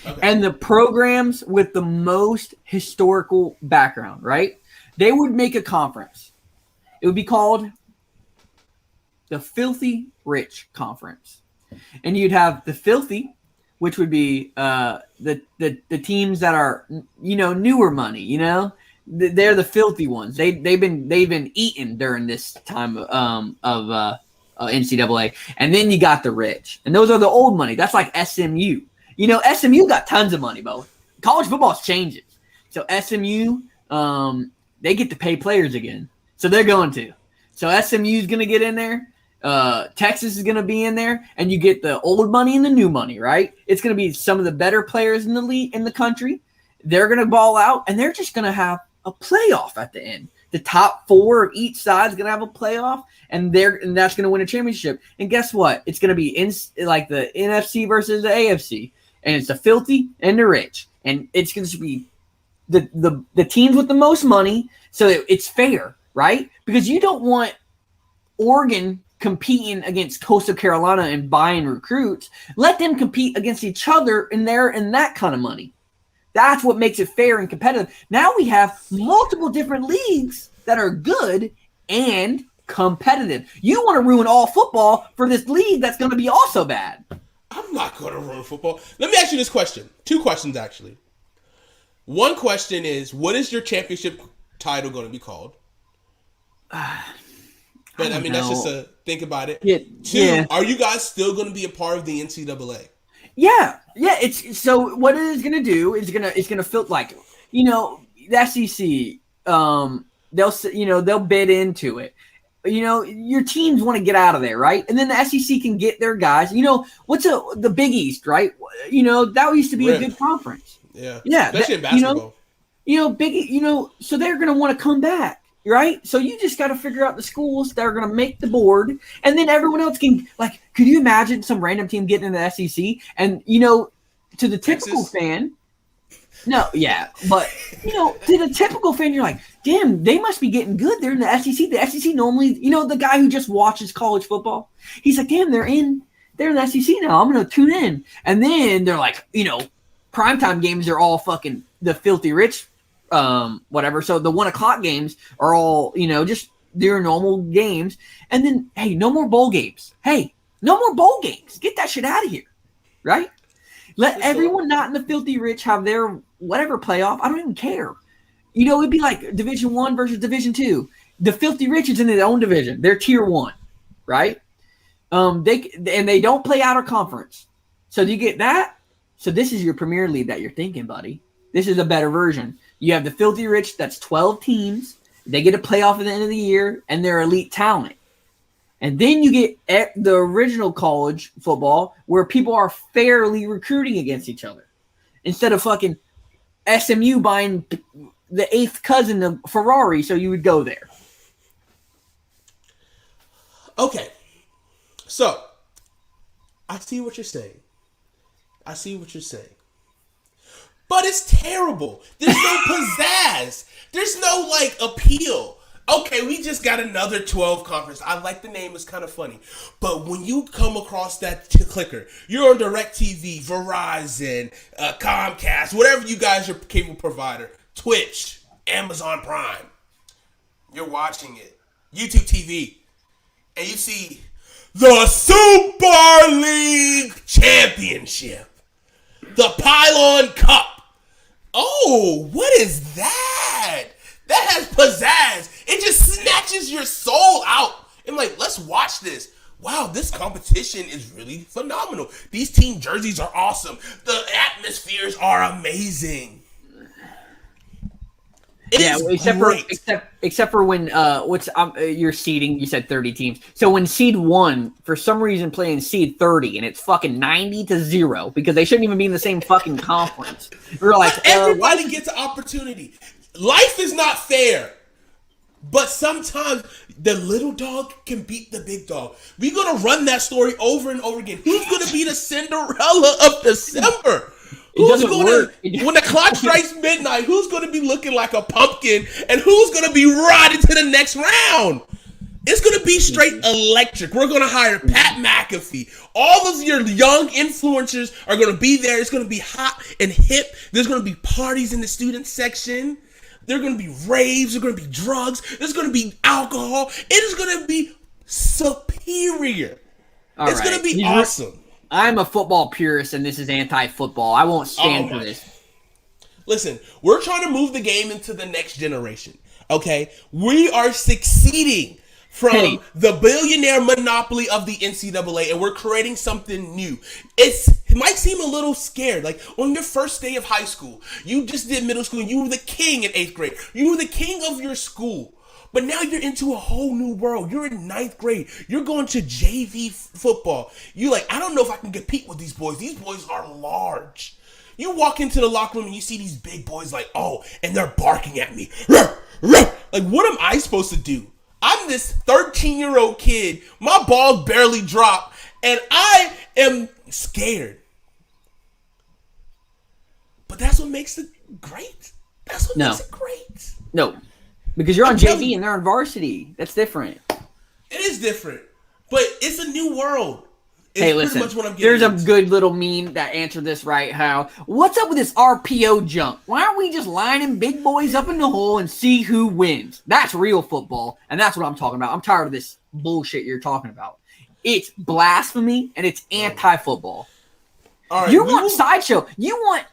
Okay. and the programs with the most historical background, right? They would make a conference. It would be called the Filthy Rich Conference. And you'd have the filthy, which would be the teams that are, newer money, They're the filthy ones. They've been eaten during this time of NCAA. And then you got the rich. And those are the old money. That's like SMU. SMU got tons of money, Bo. College football's changing. So SMU, they get to pay players again. So they're going to. So SMU's going to get in there. Texas is going to be in there. And you get the old money and the new money, right? It's going to be some of the better players in the league, in the country. They're going to ball out, and they're just going to have a playoff at the end. The top 4 of each side is going to have a playoff, and that's going to win a championship. And guess what? It's going to be like the NFC versus the AFC. And it's the filthy and the rich. And it's going to be the teams with the most money, so it's fair, right? Because you don't want Oregon competing against Coastal Carolina and buying recruits. Let them compete against each other in that kind of money. That's what makes it fair and competitive. Now we have multiple different leagues that are good and competitive. You want to ruin all football for this league that's going to be also bad. I'm not going to ruin football. Let me ask you this question. 2 questions, actually. One question is, what is your championship title going to be called? But, I mean, that's just a think about it. Yeah, 2, are you guys still going to be a part of the NCAA? Yeah. It's so what it is going to do is it's going to feel like, the SEC, they'll bid into it. Your teams want to get out of there, right? And then the SEC can get their guys. What's the Big East, right? That used to be a good conference. Yeah. Yeah. Especially in basketball. So they're going to want to come back, right? So you just got to figure out the schools that are going to make the board, and then everyone else can, like, could you imagine some random team getting in the SEC? And, to the typical Texas? fan, no, yeah, but, to the typical fan, you're like, damn, they must be getting good. They're in the SEC. The SEC normally, the guy who just watches college football, he's like, damn, they're in the SEC now. I'm going to tune in. And then they're like, primetime games are all fucking the filthy rich, whatever. So the 1:00 games are all, just their normal games. And then, hey, no more bowl games. Hey, no more bowl games. Get that shit out of here, right? Let everyone not in the filthy rich have their whatever playoff. I don't even care. It'd be like Division 1 versus Division 2. The filthy rich is in their own division. They're Tier 1, right? They don't play outer conference. So you get that. So this is your Premier League that you're thinking, buddy. This is a better version. You have the filthy rich. That's 12 teams. They get a playoff at the end of the year, and they're elite talent. And then you get the original college football where people are fairly recruiting against each other. Instead of fucking SMU buying the 8th cousin of Ferrari, so you would go there. Okay. So, I see what you're saying. But it's terrible. There's no pizzazz. There's no, appeal. Okay, we just got another 12 conference. I like the name. It's kind of funny. But when you come across that clicker, you're on DirecTV, Verizon, Comcast, whatever you guys are cable provider, Twitch, Amazon Prime. You're watching it. YouTube TV. And you see the Super League Championship. The Pylon Cup. Oh, what is that? That has pizzazz. It just snatches your soul out. And let's watch this. Wow, this competition is really phenomenal. These team jerseys are awesome. The atmospheres are amazing. It is except great. except for when you're seeding. You said 30 teams. So when seed 1 for some reason playing seed 30 and it's fucking 90-0 because they shouldn't even be in the same fucking conference. We're like everybody gets an opportunity. Life is not fair. But sometimes the little dog can beat the big dog. We're going to run that story over and over again. Who's going to be the Cinderella of December? Who's going to, when the clock strikes midnight, who's going to be looking like a pumpkin and who's going to be riding to the next round? It's going to be straight electric. We're going to hire Pat McAfee. All of your young influencers are going to be there. It's going to be hot and hip. There's going to be parties in the student section. There are going to be raves. There are going to be drugs. There's going to be alcohol. It is going to be superior. It's going to be awesome. I'm a football purist, and this is anti-football. I won't stand for this. Listen, we're trying to move the game into the next generation, okay? We are succeeding from the billionaire monopoly of the NCAA, and we're creating something new. It might seem a little scared. Like, on your first day of high school, you just did middle school, and you were the king in 8th grade. You were the king of your school. But now you're into a whole new world. You're in 9th grade. You're going to JV football. You're like, I don't know if I can compete with these boys. These boys are large. You walk into the locker room and you see these big boys like, oh, and they're barking at me. Like, what am I supposed to do? I'm this 13-year-old kid. My balls barely drop, and I am scared. But that's what makes it great. That's what makes it great. No. Because you're on JV and they're on varsity. That's different. It is different. But it's a new world. It's hey, listen. There's a good little meme that answered this right. What's up with this RPO junk? Why aren't we just lining big boys up in the hole and see who wins? That's real football. And that's what I'm talking about. I'm tired of this bullshit you're talking about. It's blasphemy and it's anti-football. All right, you want sideshow. You want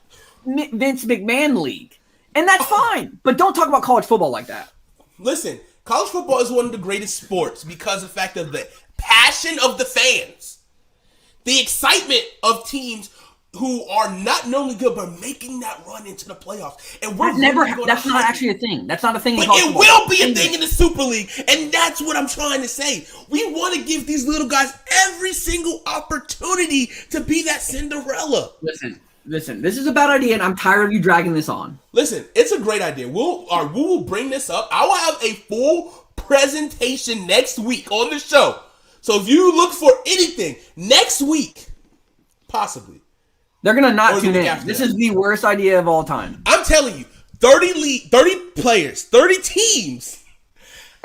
Vince McMahon League. And that's fine. But don't talk about college football like that. Listen, college football is one of the greatest sports because of the fact of the passion of the fans. The excitement of teams who are not only good, but making that run into the playoffs. And that's not actually a thing. That's not a thing. But it will be a thing in the Super League. And that's what I'm trying to say. We want to give these little guys every single opportunity to be that Cinderella. Listen, this is a bad idea, and I'm tired of you dragging this on. Listen, it's a great idea. We will bring this up. I will have a full presentation next week on the show. So if you look for anything next week, possibly. They're going to not tune in. This is the worst idea of all time. I'm telling you, 30 players, 30 teams.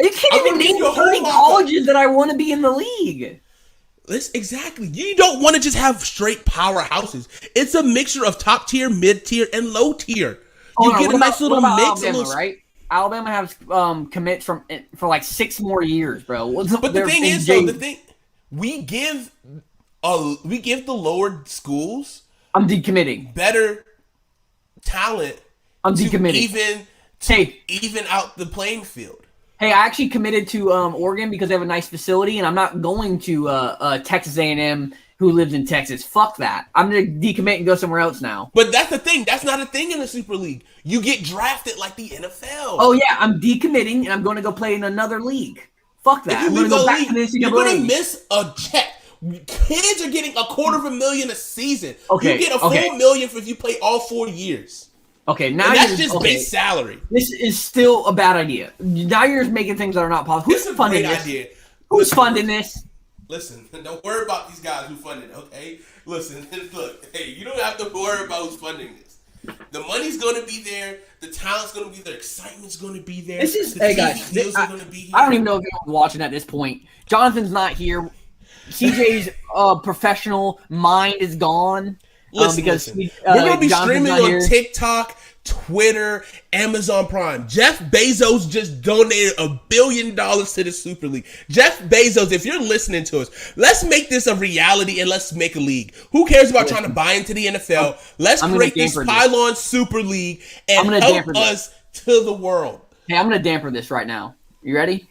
You can't even name 30 colleges that I want to be in the league. Exactly. You don't want to just have straight powerhouses. It's a mixture of top tier, mid tier, and low tier. You get a nice little mix. Alabama, right? Alabama has commits for like 6 more years, bro. But the thing is, though, we give the lower schools. I'm decommitting. Better talent. I'm decommitting. Even out the playing field. Hey, I actually committed to Oregon because they have a nice facility, and I'm not going to Texas A&M, who lives in Texas. Fuck that. I'm going to decommit and go somewhere else now. But that's the thing. That's not a thing in the Super League. You get drafted like the NFL. Oh, yeah. I'm decommitting, and I'm going to go play in another league. Fuck that. I'm going to go back to the NCAA. You're going to miss a check. Kids are getting $250,000 a season. Okay. You get a full million if you play all 4 years. Okay, now and that's just base salary. This is still a bad idea. Now you're just making things that are not possible. Who's funding this? Idea. Who's funding this? Listen, don't worry about these guys who funded it, okay? Listen, look, hey, you don't have to worry about who's funding this. The money's going to be there. The talent's going to be there. Excitement's going to be there. Hey guys, I don't even know if anyone's watching at this point. Jonathan's not here. CJ's professional mind is gone. Listen, we're going to be streaming on TikTok, Twitter, Amazon Prime. Jeff Bezos just donated $1 billion to the Super League. Jeff Bezos, if you're listening to us, let's make this a reality and let's make a league. Who cares about trying to buy into the NFL? Let's create this Pylon Super League and help us to the world. Hey, I'm going to damper this right now. You ready?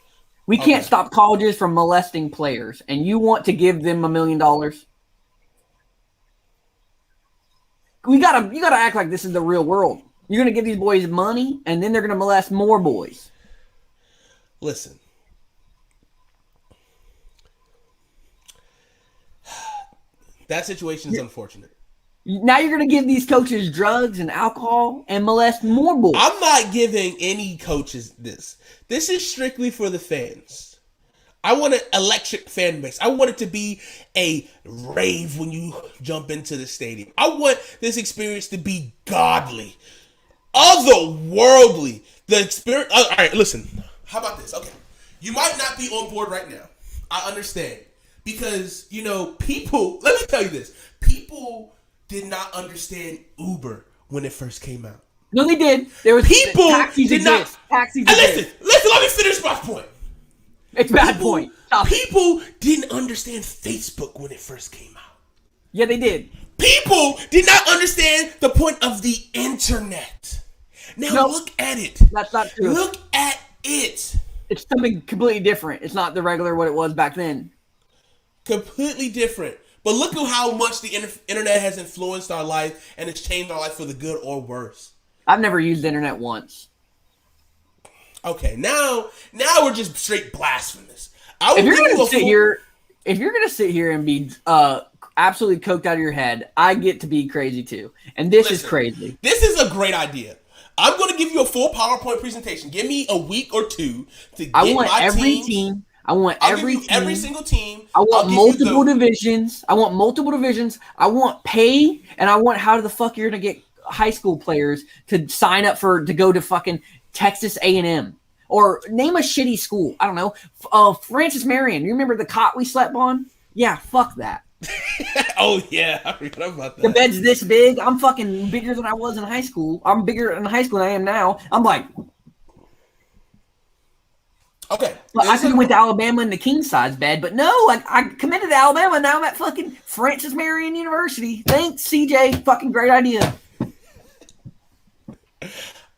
We can't stop colleges from molesting players, and you want to give them $1 million? you gotta act like this is the real world. You're gonna give these boys money, and then they're gonna molest more boys. Listen. That situation is unfortunate. Now you're gonna give these coaches drugs and alcohol and molest more boys. I'm not giving any coaches this. This is strictly for the fans. I want an electric fan base. I want it to be a rave when you jump into the stadium. I want this experience to be godly, otherworldly. The experience. All right, listen. How about this? Okay, you might not be on board right now. I understand because people. Let me tell you this: people did not understand Uber when it first came out. No, they did. There was people taxis did not. Taxis. Listen. Let me finish my point. It's a bad point. Stop it. People didn't understand Facebook when it first came out. Yeah, they did. People did not understand the point of the internet. Now look at it. That's not true. Look at it. It's something completely different. It's not the regular what it was back then. Completely different. But look at how much the internet has influenced our life and it's changed our life for the good or worse. I've never used the internet once. Okay, now we're just straight blasphemous. If you're gonna sit here and be absolutely coked out of your head, I get to be crazy too. And this is crazy. This is a great idea. I'm going to give you a full PowerPoint presentation. Give me a week or two to get I want my every team. team. I want every team. Every single team. I want multiple divisions. I want multiple divisions. I want pay, and I want how the fuck you're gonna get high school players to sign up to go to fucking Texas A&M or name a shitty school. I don't know. Francis Marion. You remember the cot we slept on? Yeah, fuck that. Oh yeah, I forgot about that. The bed's this big. I'm fucking bigger than I was in high school. I'm bigger in high school than I am now. I'm like, okay. Well, I could have went to Alabama in the king size bed, but no, I committed to Alabama. Now I'm at fucking Francis Marion University. Thanks, CJ. Fucking great idea.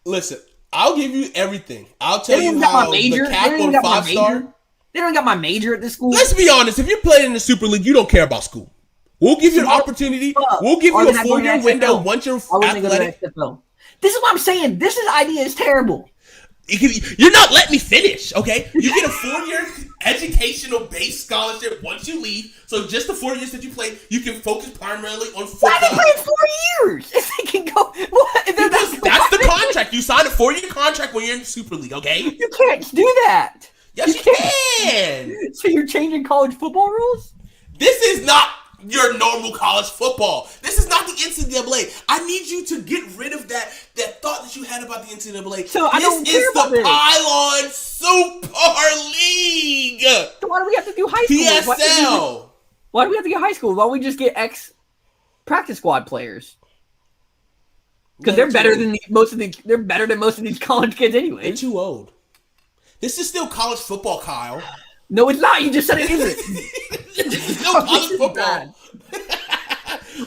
Listen, I'll give you everything. I'll tell you got how my major. the cap on 5-star. They don't got my major at this school. Let's be honest. If you're playing in the Super League, you don't care about school. We'll give you an opportunity. We'll give you a 4-year window once you're athletic. This is what I'm saying. This idea is terrible. You're not letting me finish, okay? You get a 4-year educational-based scholarship once you leave. So just the 4 years that you play, you can focus primarily on football. Why are they playing 4 years? If they can go, what? Because that's the contract. You sign a 4-year contract when you're in the Super League, okay? You can't do that. Yes, you can. So you're changing college football rules? This is not your normal college football. This is not the NCAA. I need you to get rid of that thought that you had about the NCAA. So I don't care about this. This is the Pylon Super League. So why do we have to do high school? PSL. Why do we have to get high school? Why don't we just get practice squad players? Because they're better than most of these college kids anyway. They're too old. This is still college football, Kyle. No, it's not. You just said it isn't. It's still college football.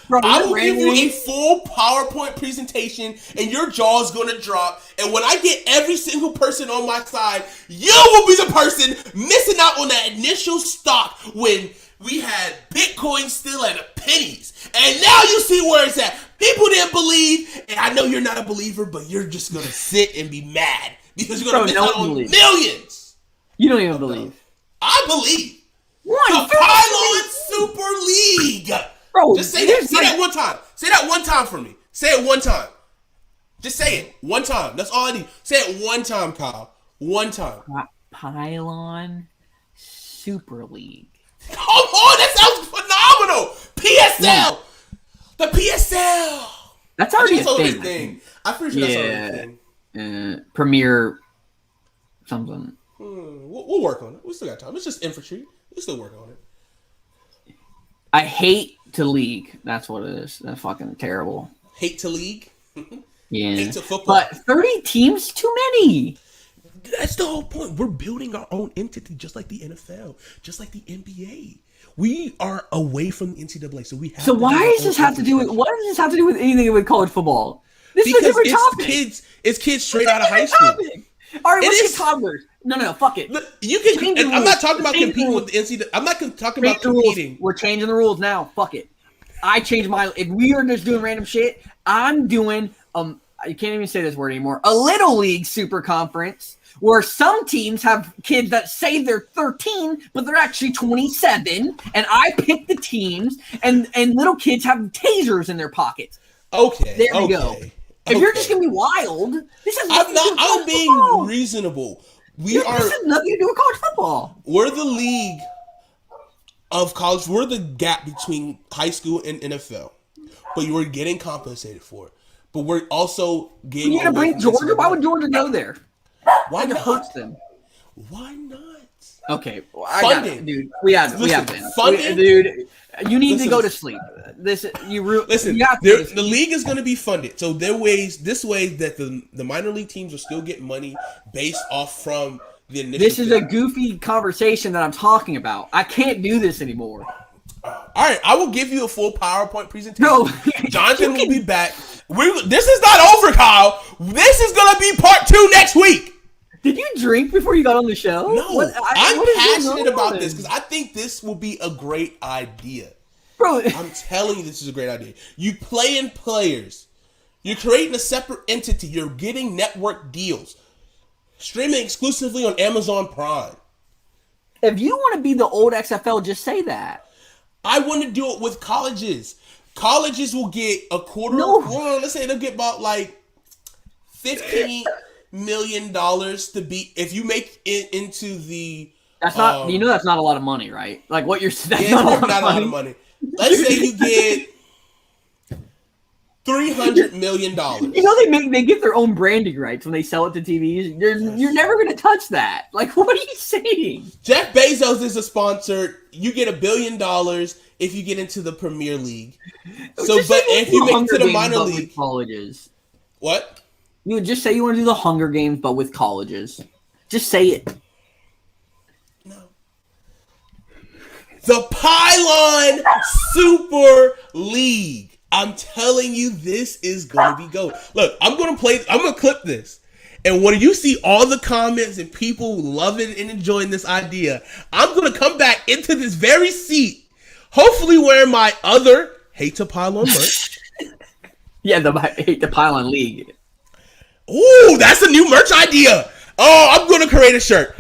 Bro, I will give you a full PowerPoint presentation, and your jaw's going to drop. And when I get every single person on my side, you will be the person missing out on that initial stock when we had Bitcoin still at pennies. And now you see where it's at. People didn't believe, and I know you're not a believer, but you're just going to sit and be mad because you're going to miss out on millions. You don't even believe. I believe. What? The Pylon Super League. Bro, just say that. Say that one time. Say that one time for me. Say it one time. Just say it one time. That's all I need. Say it one time, Kyle. One time. Pylon Super League. Come on, that sounds phenomenal. PSL. Yeah. The PSL. That's already a thing. I'm pretty sure that's already a thing. Premier something. We'll work on it. We still got time. It's just infantry. We'll still work on it. I hate to league. That's what it is. That's fucking terrible. Hate to league? Yeah. Hate to football. But 30 teams, too many. That's the whole point. We're building our own entity just like the NFL, just like the NBA. We are away from the NCAA, so we have So why does this have to do with anything with college football? This is a different topic. It's kids straight out of high school. All right, let's get toddlers. No, fuck it. You can. I'm not talking about competing with the NCAA. I'm not talking about competing. We're changing the rules now. Fuck it. I change my. If we are just doing random shit, I'm doing I can't even say this word anymore. A little league super conference where some teams have kids that say they're 13, but they're actually 27, and I pick the teams, and little kids have tasers in their pockets. Okay. There we go. If you're just gonna be wild, this has nothing to do with I'm college being football. reasonable. This has nothing to do with college football. We're the league of college. We're the gap between high school and NFL. But we're getting compensated for it. But we're also getting. You're gonna bring Georgia? Why would Georgia go there? Why It not? hurts them. Why not? Okay, well, I got Funding. it, dude. We have been. Funding? Dude. You need Listen. to go to sleep. Listen, the league is going to be funded. So there ways that the minor league teams will still get money based off from the initial. This is a goofy conversation that I'm talking about. I can't do this anymore. All right, I will give you a full PowerPoint presentation. No. Jonathan will be back. This is not over, Kyle. This is going to be part 2 next week. Did you drink before you got on the show? No, I'm what is passionate going about on? this because I think this will be a great idea. Bro, I'm telling you, this is a great idea. You play in players. You're creating a separate entity. You're getting network deals. Streaming exclusively on Amazon Prime. if you want to be the old XFL, just say that. I want to do it with colleges. Colleges will get a quarter. No. Well, let's say they'll get about like $15 million to be if you make it into the. That's not. That's not a lot of money, right? Like what you're. That's Yeah, not, it's not a lot of money. Let's say you get $300 million. You know they get their own branding rights when they sell it to TVs. You're never going to touch that. Like what are you saying? Jeff Bezos is a sponsor. You get $1 billion if you get into the Premier League. So, Just but say if you make it to the Games, minor but league, with colleges. what? You would just say you want to do the Hunger Games, but with colleges. Just say it. No. The Pylon Super League. I'm telling you, this is going to be gold. Look, I'm going to clip this. And when you see all the comments and people loving and enjoying this idea, I'm going to come back into this very seat, hopefully wearing my other Hate to Pylon merch. Yeah, the Pylon League. Ooh, that's a new merch idea. Oh, I'm going to create a shirt.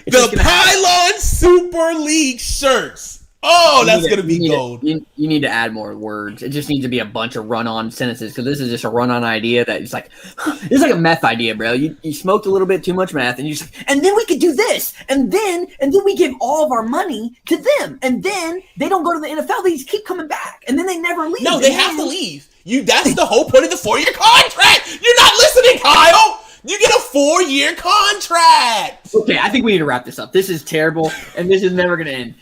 The Pylon Super League shirts. Oh, that's going to be gold. You need to add more words. It just needs to be a bunch of run-on sentences because this is just a run-on idea that it's like, it's like a meth idea, bro. You smoked a little bit too much meth and you're just like, and then we could do this. And then we give all of our money to them. And then they don't go to the NFL. They just keep coming back. And then they never leave. No, they have to leave. That's the whole point of the 4-year contract. You're not listening, Kyle. You get a 4-year contract. Okay, I think we need to wrap this up. This is terrible, and this is never gonna end.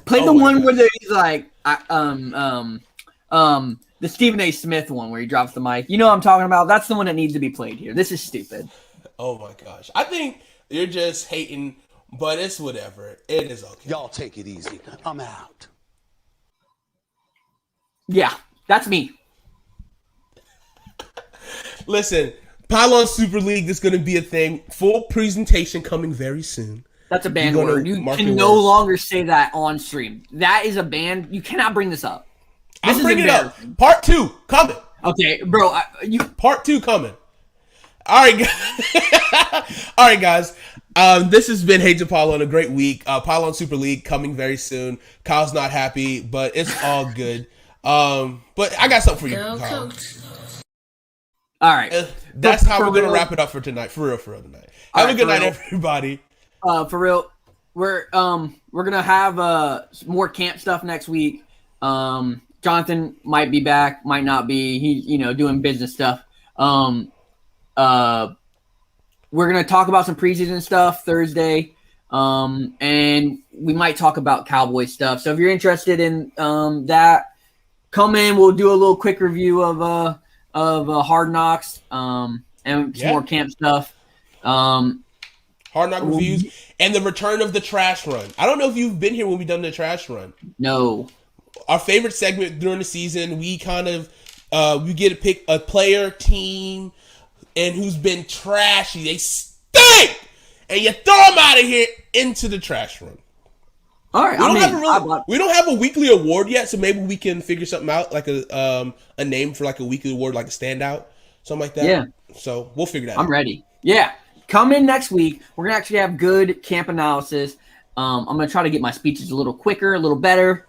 Play the one where he's like, the Stephen A. Smith one where he drops the mic. You know what I'm talking about? That's the one that needs to be played here. This is stupid. Oh my gosh, I think you're just hating, but it's whatever. It is okay. Y'all take it easy. I'm out. Yeah, that's me. Listen, Pylon Super League is going to be a thing. Full presentation coming very soon. That's a banned word. You can no longer say that on stream. That is a ban. You cannot bring this up. I'm bringing it up. Part 2 coming. Okay, bro. Part 2 coming. All right, guys. All right, guys. This has been Hate to Pylon, a great week. Pylon Super League coming very soon. Kyle's not happy, but it's all good. But I got something for you, Kyle. All right. That's how we're going to wrap it up for tonight. For real tonight. Have a good night, everybody. For real. We're gonna have more camp stuff next week. Jonathan might be back, might not be. He's doing business stuff. We're gonna talk about some preseason stuff Thursday. And we might talk about Cowboy stuff. So if you're interested in that, come in. We'll do a little quick review of Hard Knocks, and some more camp stuff. Hard Knock reviews and the return of the trash run. I don't know if you've been here when we've done the trash run. No. Our favorite segment during the season, we kind of we get to pick a player, team, and who's been trashy. They stink, and you throw them out of here into the trash run. All right, we don't have a weekly award yet, so maybe we can figure something out, like a name for like a weekly award, like a standout, something like that. Yeah. So we'll figure that out. I'm ready. Yeah. Come in next week. We're gonna actually have good camp analysis. I'm gonna try to get my speeches a little quicker, a little better,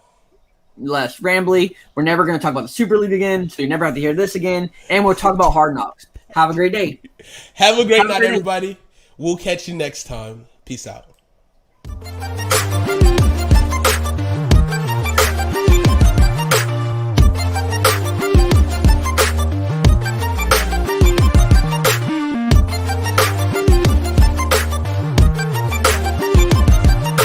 less rambly. We're never gonna talk about the Super League again, so you never have to hear this again. And we'll talk about Hard Knocks. Have a great day. Have a great night, everybody. We'll catch you next time. Peace out.